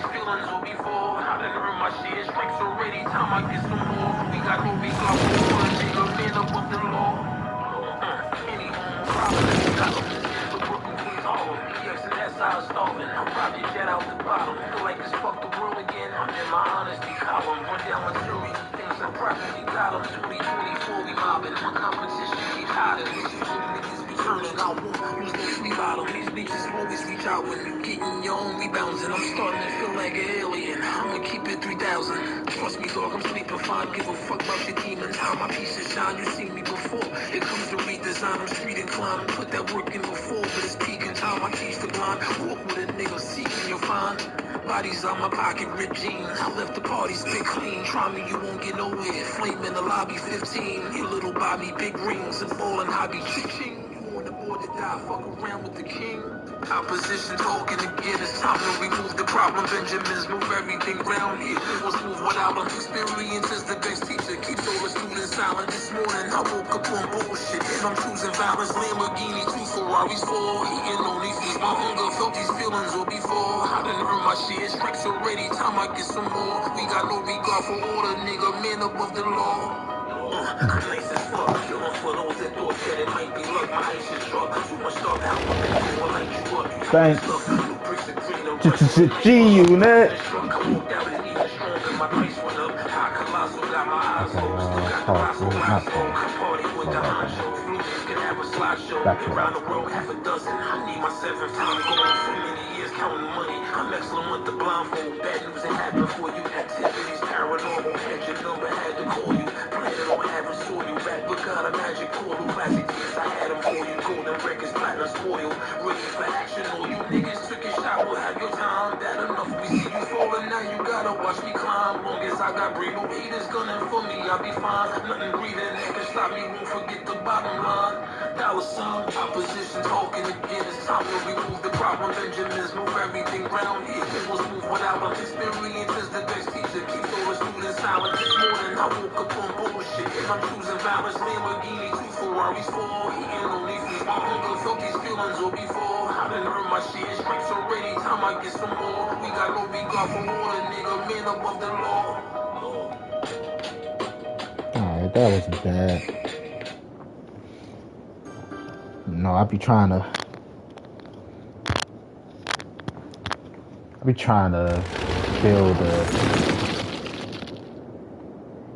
And I'm starting to feel like an alien. I'ma keep it 3,000. Trust me, dog, I'm sleeping fine. Give a fuck about your demons. How my pieces shine. You seen me before. It comes to redesign. I'm street inclined. Put that work in before, but it's peak in time. I teach the blind. Walk with a nigga seeking, you'll find. Bodies on my pocket, ripped jeans. I left the party spit clean. Try me, you won't get nowhere. Flame in the lobby, 15. You little Bobby, big rings and ballin' hobby. Ching-ching. You on the board to die. Fuck around with the king. Opposition talking again. It's Time to remove the problem. Benjamins move everything round here. It was move without them. Experience is the best teacher. Keeps all the students silent. This morning I woke up on bullshit. And I'm choosing violence. Lamborghini, 2 Ferraris, 4. Eating only feeds my hunger. Felt these feelings or before. I done earned my shit. Strikes already. Time I get some more. We got no regard for order, nigga. Man above the law. Nice as fuck. Killing for those that thought that it might be luck. My ice is truck. Too much stuff out. People like you up. Thanks. New bricks and green. G-Unit. I walked out and even stronger. My price went up. High colossal. Got my eyes closed. Still got the hustle. Eyes closed. Party with the honchos. Fluties can have a slideshow. Around the world, half a dozen. I need my 7th time going. For many years counting money. I'm excellent with the blindfold. Bad news that happened for you. Activities paranormal. Had your number, had to call you. Planted on having saw you. Rap but got a magic portal. Classic tears, I had them for you. Golden records, platinum spoil. Ready for action. All you niggas took a shot. Will have your time. That enough. We see you falling now. You gotta watch me climb. Long as I got breathing. Haters gunning for me. I'll be fine. Nothing breathing that can stop me. Won't forget the bottom line. Dollar sign. Opposition talking again. It's time to remove the problem. Benjamins move everything round here. People move without them. Experience is the best teacher. Keeps all the students silent. This morning I woke up on bullshit. And I'm choosing violence. Lamborghini, 2 Ferraris, 4. Eating only feeds my hunger. Felt these feelings or before. I done earned my shit. Stripes already. Time I get some more. We got no regard for order, nigga. Man above the law. Alright, that wasn't bad. No, I be trying to build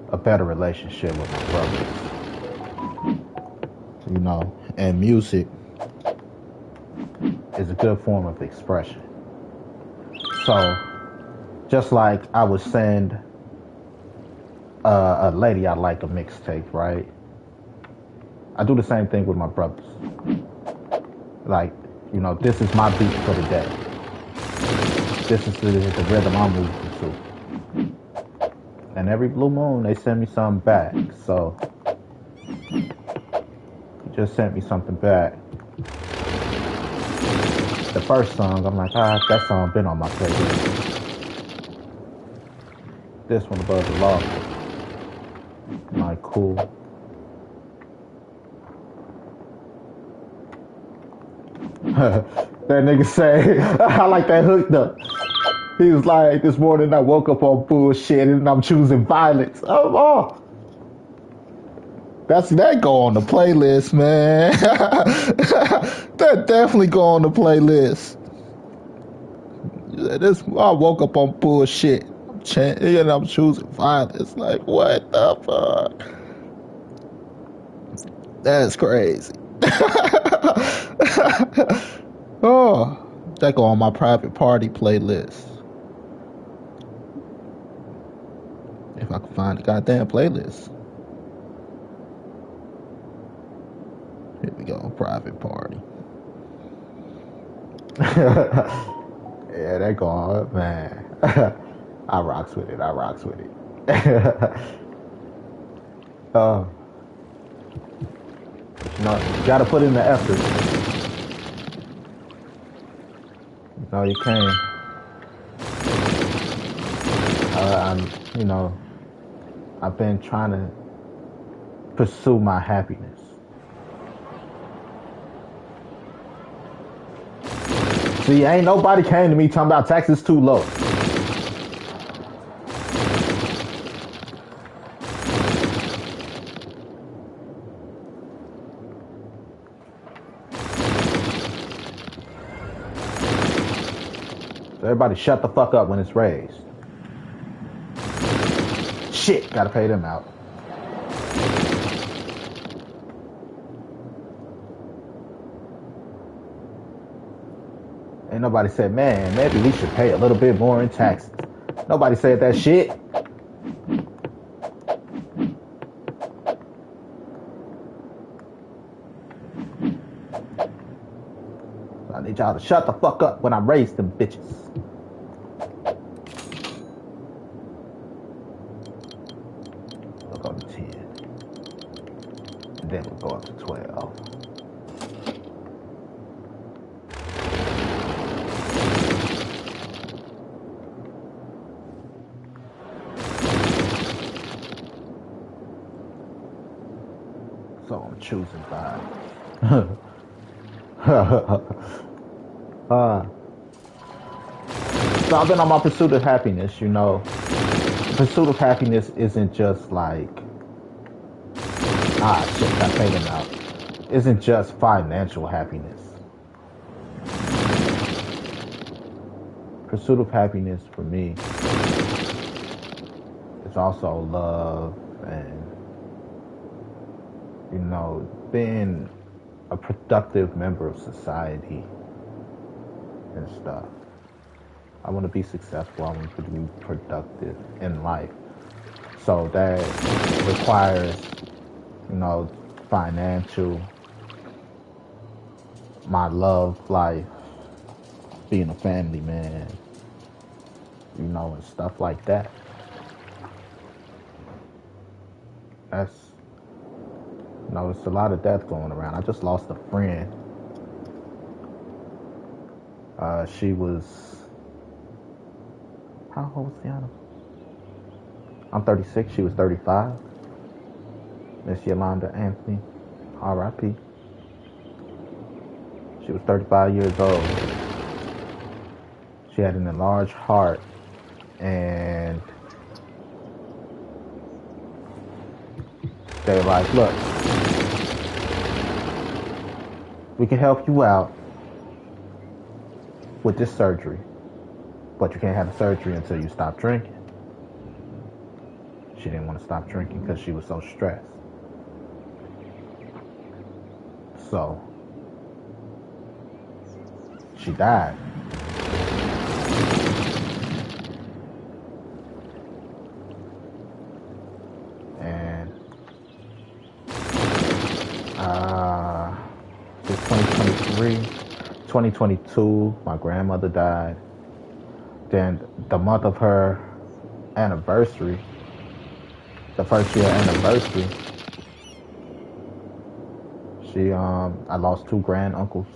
a better relationship with my brothers. You know, and music is a good form of expression. So, just like I would send a lady I like a mixtape, right? I do the same thing with my brothers. Like, you know, this is my beat for the day. This is the rhythm I'm moving to. And every blue moon, they send me something back. So, he just sent me something back. The first song, I'm like, that song been on my playlist. This one, Above the Law. I'm like, cool. That nigga say, I like that hook though. He was like, this morning I woke up on bullshit and I'm choosing violence. Oh. That go on the playlist, man. That definitely go on the playlist. I woke up on bullshit. And I'm choosing violence. Like, what the fuck? That's crazy. Oh, that go on my private party playlist. If I can find the goddamn playlist. Here we go, private party. Yeah, that go on, man. I rocks with it. You know, you gotta put in the effort. No, you can't. I've been trying to pursue my happiness. See, ain't nobody came to me talking about taxes too low. Everybody shut the fuck up when it's raised. Shit, gotta pay them out. Ain't nobody said, man, maybe we should pay a little bit more in taxes. Nobody said that shit. I need y'all to shut the fuck up when I raise them bitches. We'll go to 10. And then we'll go up to 12. choosing violence. So I've been on my pursuit of happiness, you know. The pursuit of happiness isn't just like, shit, I paid him out. Isn't just financial happiness. Pursuit of happiness for me is also love and, you know, being a productive member of society and stuff. I want to be successful. I want to be productive in life. So that requires, you know, financial, my love life, being a family man, you know, and stuff like that. That's, you know, it's a lot of death going around. I just lost a friend. She was, how old was Tiana? I'm 36. She was 35. Miss Yolanda Anthony, R.I.P. She was 35 years old. She had an enlarged heart, and they were like, look, we can help you out with this surgery, but you can't have the surgery until you stop drinking. She didn't want to stop drinking because she was so stressed. So she died. And it's 2023, 2022, my grandmother died. Then the month of her anniversary, the first year anniversary, I lost 2 granduncles,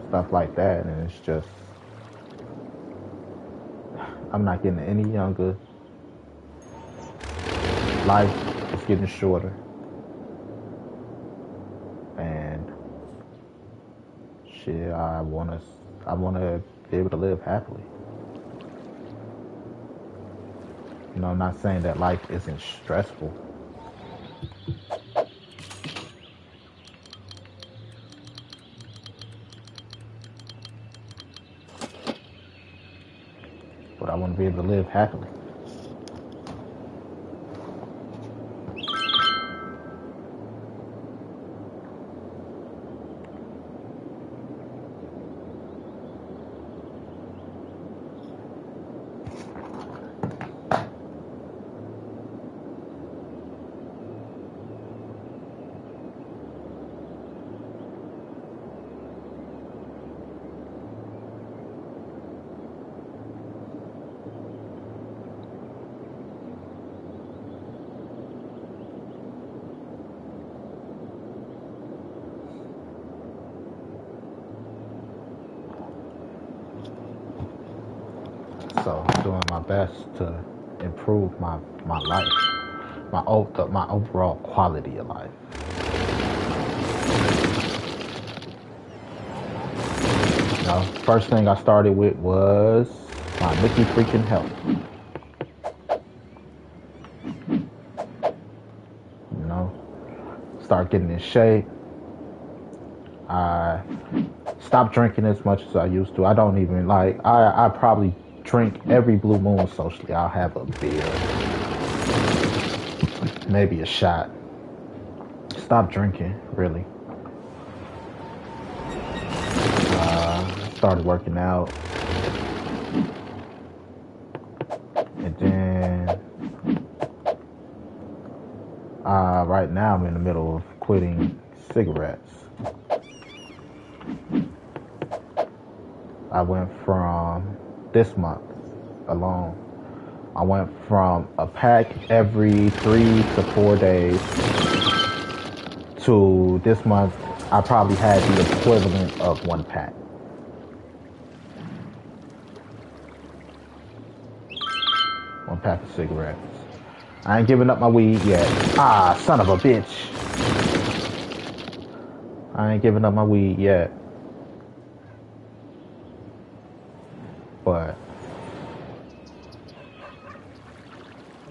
stuff like that, and it's just, I'm not getting any younger. Life is getting shorter, and shit, I wanna be able to live happily. You know, I'm not saying that life isn't stressful. But I want to be able to live happily. So I'm doing my best to improve my life, my overall quality of life. You know, first thing I started with was my Mickey freaking health. You know, start getting in shape. I stopped drinking as much as I used to. I don't even like. I probably drink every blue moon socially. I'll have a beer, maybe a shot. Stop drinking, really. Started working out, and then right now I'm in the middle of quitting cigarettes. I went from this month alone. I went from a pack every 3 to 4 days to this month I probably had the equivalent of 1 pack. One pack of cigarettes. I ain't giving up my weed yet. Ah, son of a bitch. I ain't giving up my weed yet. But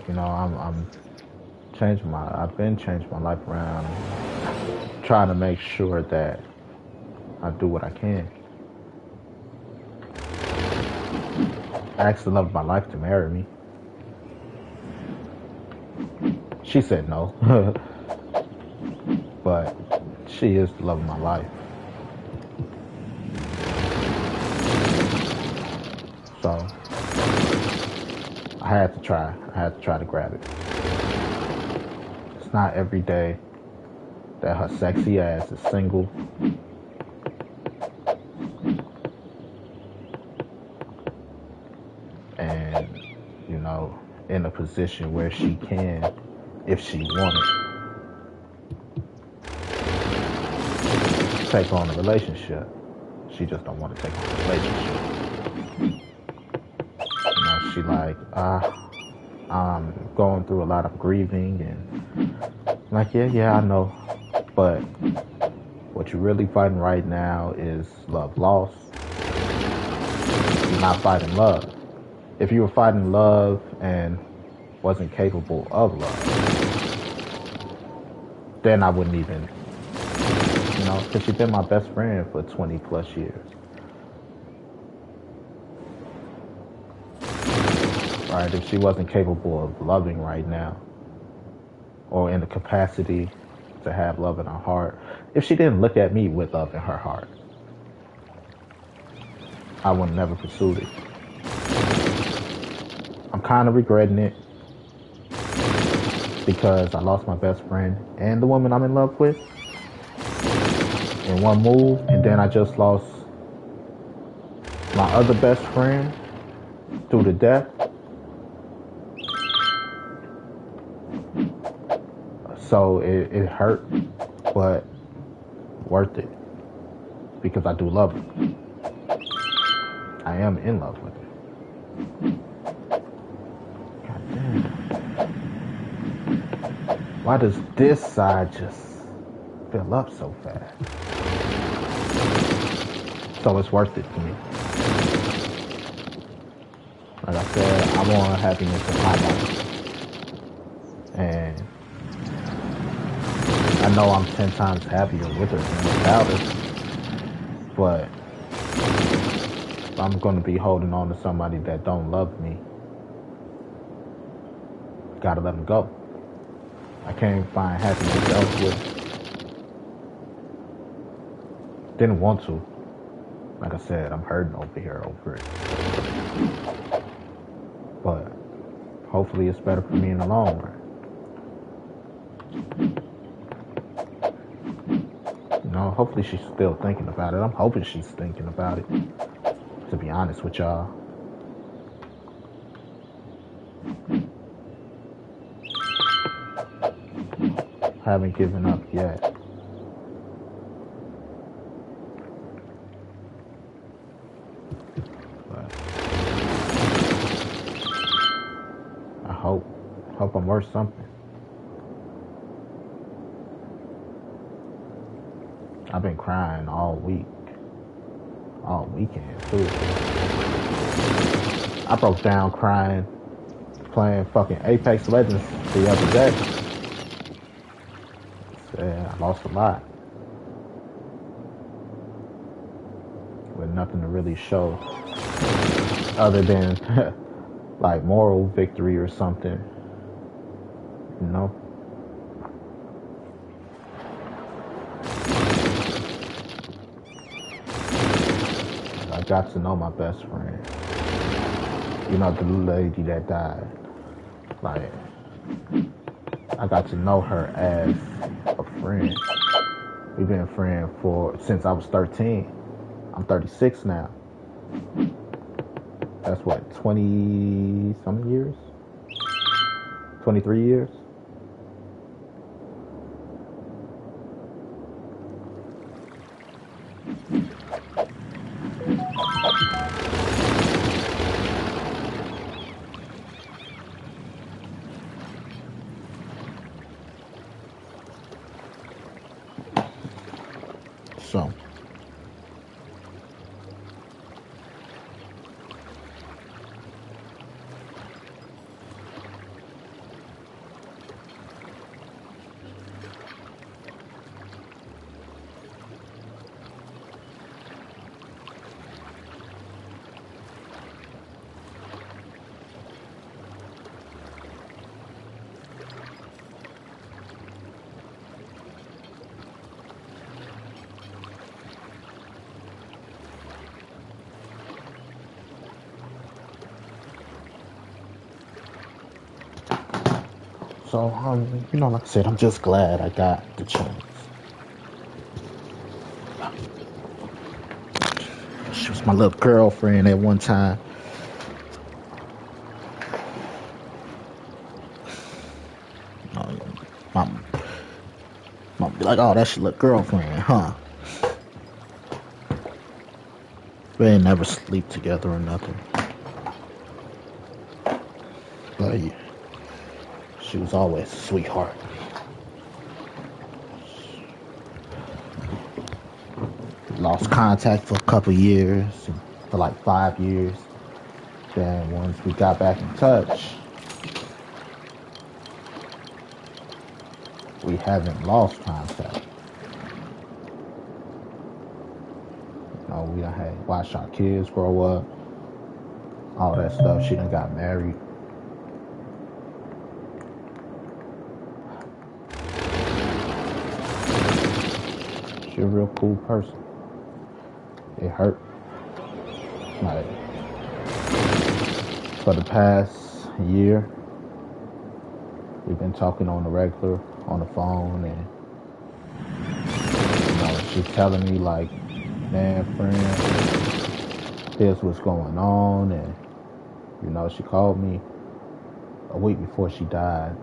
you know, I'm changing I've been changing my life around, trying to make sure that I do what I can. I asked the love of my life to marry me. She said no. But she is the love of my life. So I had to try. I had to try to grab it. It's not every day that her sexy ass is single. And, you know, in a position where she can, if she wanted, take on a relationship. She just don't want to take on a relationship. You know, she like, I'm going through a lot of grieving, and I'm like, yeah, I know. But what you're really fighting right now is love lost. You're not fighting love. If you were fighting love and wasn't capable of love, then I wouldn't even, you know, because she's been my best friend for 20 plus years. Right? If she wasn't capable of loving right now, or in the capacity to have love in her heart, if she didn't look at me with love in her heart, I would have never pursued it. I'm kind of regretting it because I lost my best friend and the woman I'm in love with in one move, and then I just lost my other best friend through the death. So it hurt, but worth it because I do love her. I am in love with her. God damn. Why does this side just fill up so fast? So it's worth it to me. Like I said, I want happiness in my life. And I know I'm 10 times happier with her than without her. But if I'm going to be holding on to somebody that don't love me, gotta let them go. I can't find happiness elsewhere. Didn't want to. Like I said, I'm hurting over here over it. But hopefully it's better for me in the long run. You know, hopefully she's still thinking about it. I'm hoping she's thinking about it, to be honest with y'all. Haven't given up yet. But I hope I'm worth something. I've been crying all week. All weekend too. I broke down crying playing fucking Apex Legends the other day. Said I lost a lot. With nothing to really show other than like moral victory or something. You know? I got to know my best friend. You know, the lady that died. Like, I got to know her as a friend. We've been friends since I was 13. I'm 36 now. That's what, 20 some years? 23 years? So, you know, like I said, I'm just glad I got the chance. She was my little girlfriend at one time. Mom be like, oh, that's your little girlfriend, huh? We ain't never sleep together or nothing. But yeah, she was always a sweetheart. Lost contact for a couple years, for like 5 years. Then once we got back in touch, we haven't lost contact. You know, we done had watched our kids grow up, all that stuff. She done got married. She's a real cool person. It hurt. Like, for the past year, we've been talking on the regular, on the phone, and you know, she's telling me like, man, friend, here's what's going on, and you know, she called me a week before she died,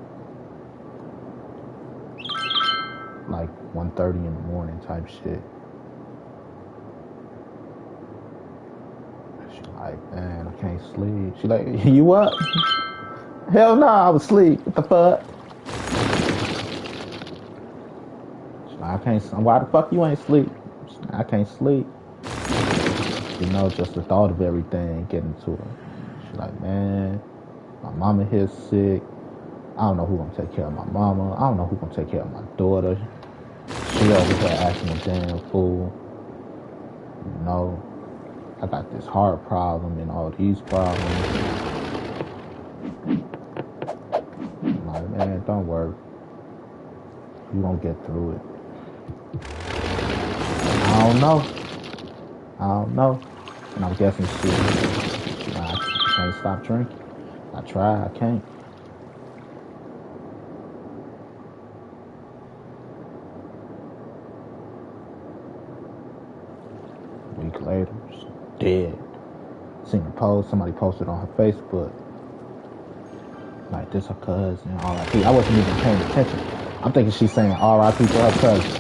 like 1:30 in the morning type shit. She's like, man, I can't sleep. She like, you up? Hell no, I was asleep. What the fuck? She's like, I can't. Why the fuck you ain't sleep? Like, I can't sleep. You know, just the thought of everything getting to her. She's like, man, my mama here sick. I don't know who gonna take care of my mama. I don't know who gonna take care of my daughter. She over here acting a damn fool. You know, I got this heart problem and all these problems. I'm like, man, don't worry. You gonna get through it. I don't know. And I'm guessing I can't stop drinking. I try, I can't. A week later, she's dead. Seen a post, somebody posted on her Facebook. Like, this her cousin, R.I.P. I wasn't even paying attention. I'm thinking she's saying R.I.P. to her cousin.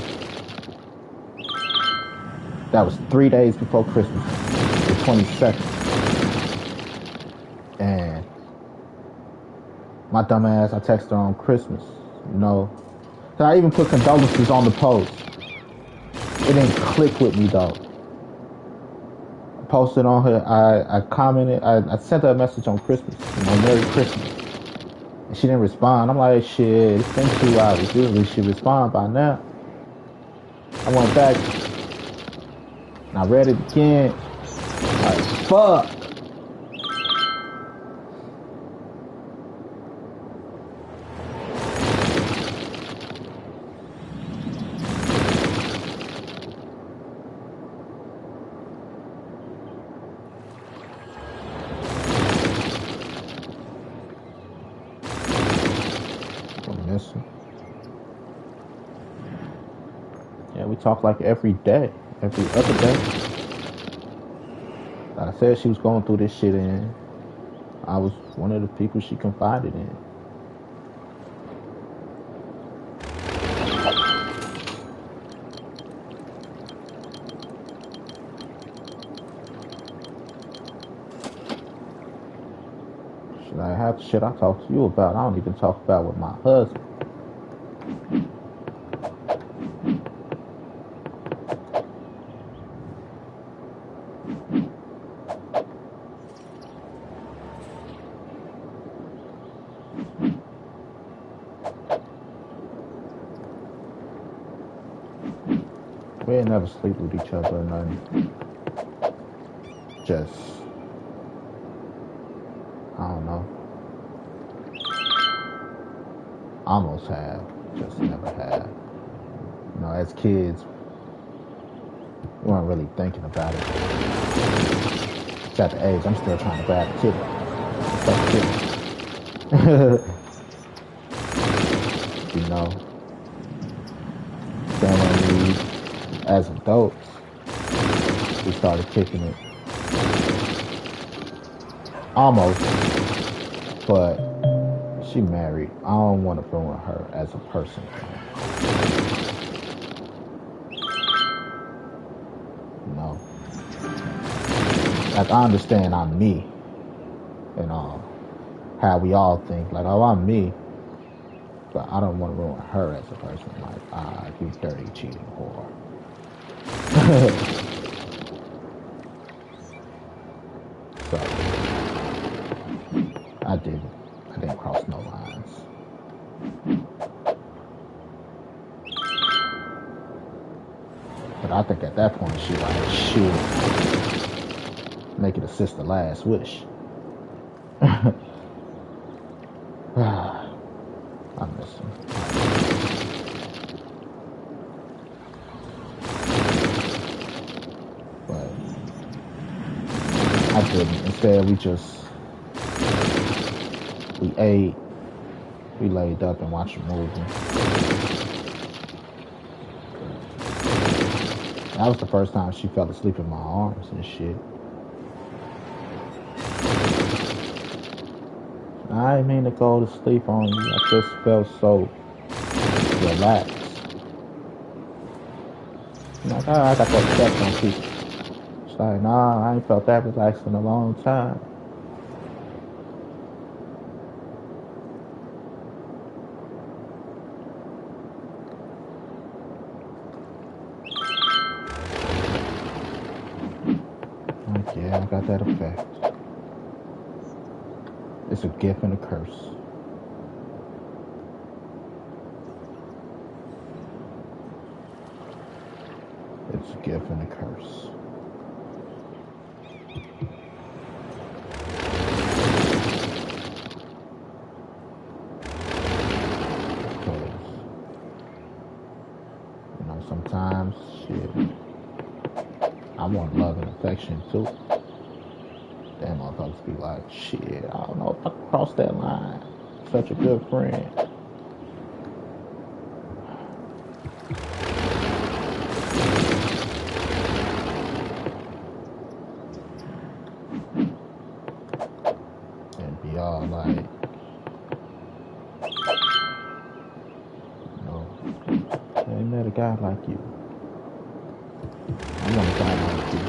That was 3 days before Christmas, the 22nd. And my dumb ass, I texted her on Christmas, you know. So I even put condolences on the post. It didn't click with me though. I posted on her, I commented, I sent her a message on Christmas, you know, Merry Christmas. And she didn't respond. I'm like, shit, it's been 2 hours. Usually she'd respond by now. I went back and I read it again. Like, fuck. Yeah, we talk like every day, every other day. Like I said, she was going through this shit, and I was one of the people she confided in. She's like, half the shit I talk to you about, I don't even talk about with my husband. We ain't never sleep with each other or nothing. Just, I don't know. Almost have, just never have. You know, as kids, we weren't really thinking about it. It's at the age I'm still trying to grab a kid. you know. Then when we, as adults, we started kicking it. Almost, but she married. I don't want to ruin her as a person. You know, like I understand I'm me, and how we all think like, oh, I'm me, but I don't want to ruin her as a person. Like, you dirty cheating whore. So I didn't cross no lines. But I think at that point she like, shit, make it a sister last wish. I miss him. But I didn't. Instead, we ate, we laid up and watched a movie. That was the first time she fell asleep in my arms and shit. I didn't mean to go to sleep on you. I just felt so relaxed. I'm like, oh, I got that sex on people. It's like, nah, I ain't felt that relaxed in a long time. Like, yeah, I got that effect. It's a gift and a curse. It's a gift and a curse. Because, you know, sometimes, shit, I want love and affection too. Damn, motherfuckers be like, shit, I don't know if I can cross that line. Such a good friend. And be all like, you know, I ain't met a guy like you. I want a guy like you.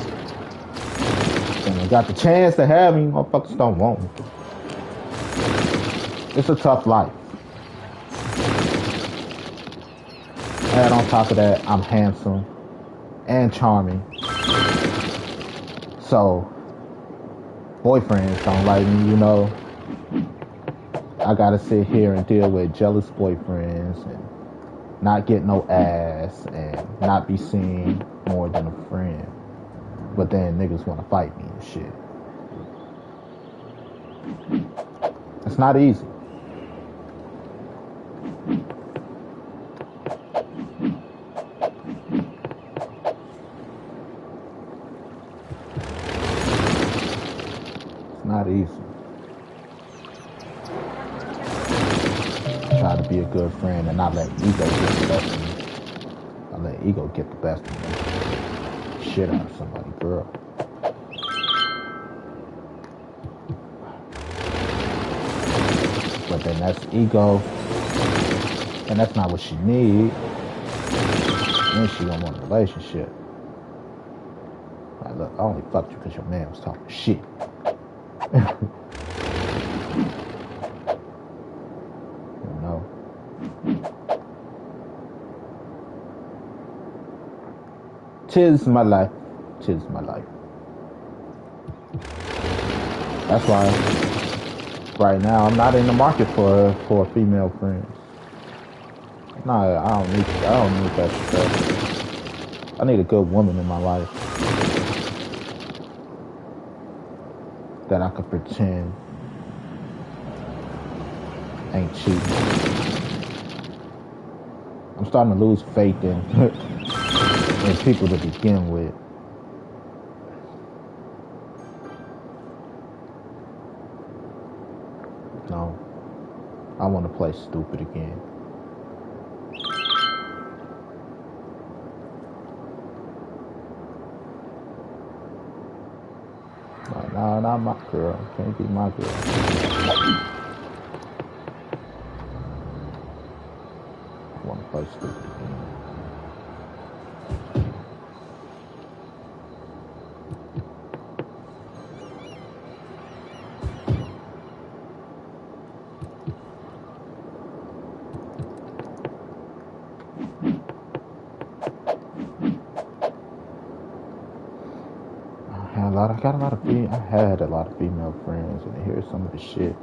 And I got the chance to have me, motherfuckers don't want me. It's a tough life. And on top of that, I'm handsome and charming. So, boyfriends don't like me, you know. I gotta sit here and deal with jealous boyfriends and not get no ass and not be seen more than a friend. But then niggas wanna fight me and shit. It's not easy. It's not easy. I try to be a good friend and not let ego get the best of me. I let ego get the best of me. Shit out of somebody, girl. But then that's ego, and that's not what she needs. Then she don't want a relationship. Like, look, I only fucked you because your man was talking shit. You know. Tis my life. Tis my life. That's why right now I'm not in the market for female friends. No, I don't need that shit. I need a good woman in my life that I could pretend ain't cheating. I'm starting to lose faith in in people to begin with. No, I want to play stupid again. No, not my girl. Can't be my girl. I want to play stupid again. I had a lot of female friends, and here's some of the shit.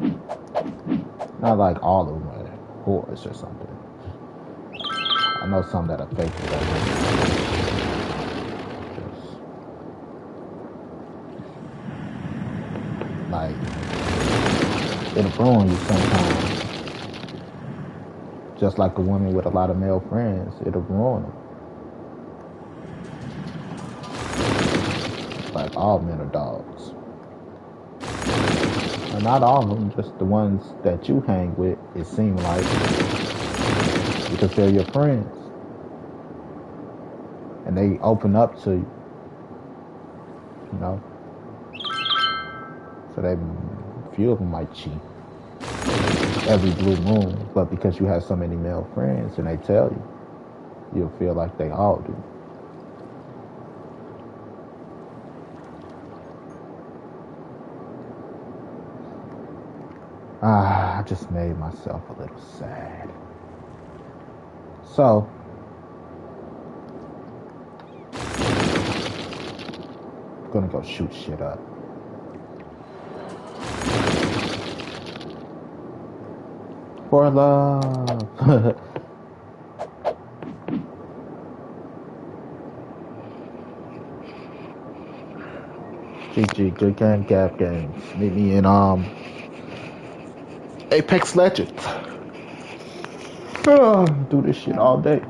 Not like all of them are whores or something. I know some that are fake. Like, it'll ruin you sometimes. Just like a woman with a lot of male friends, it'll ruin them. Like, all men are dogs. And not all of them, just the ones that you hang with, it seems like. Because they're your friends. And they open up to you. You know? So a few of them might cheat every blue moon, but because you have so many male friends and they tell you, you'll feel like they all do. I just made myself a little sad. So, I'm gonna go shoot shit up. For love. GG, good game, Gap Games. Meet me in Apex Legends. Do this shit all day.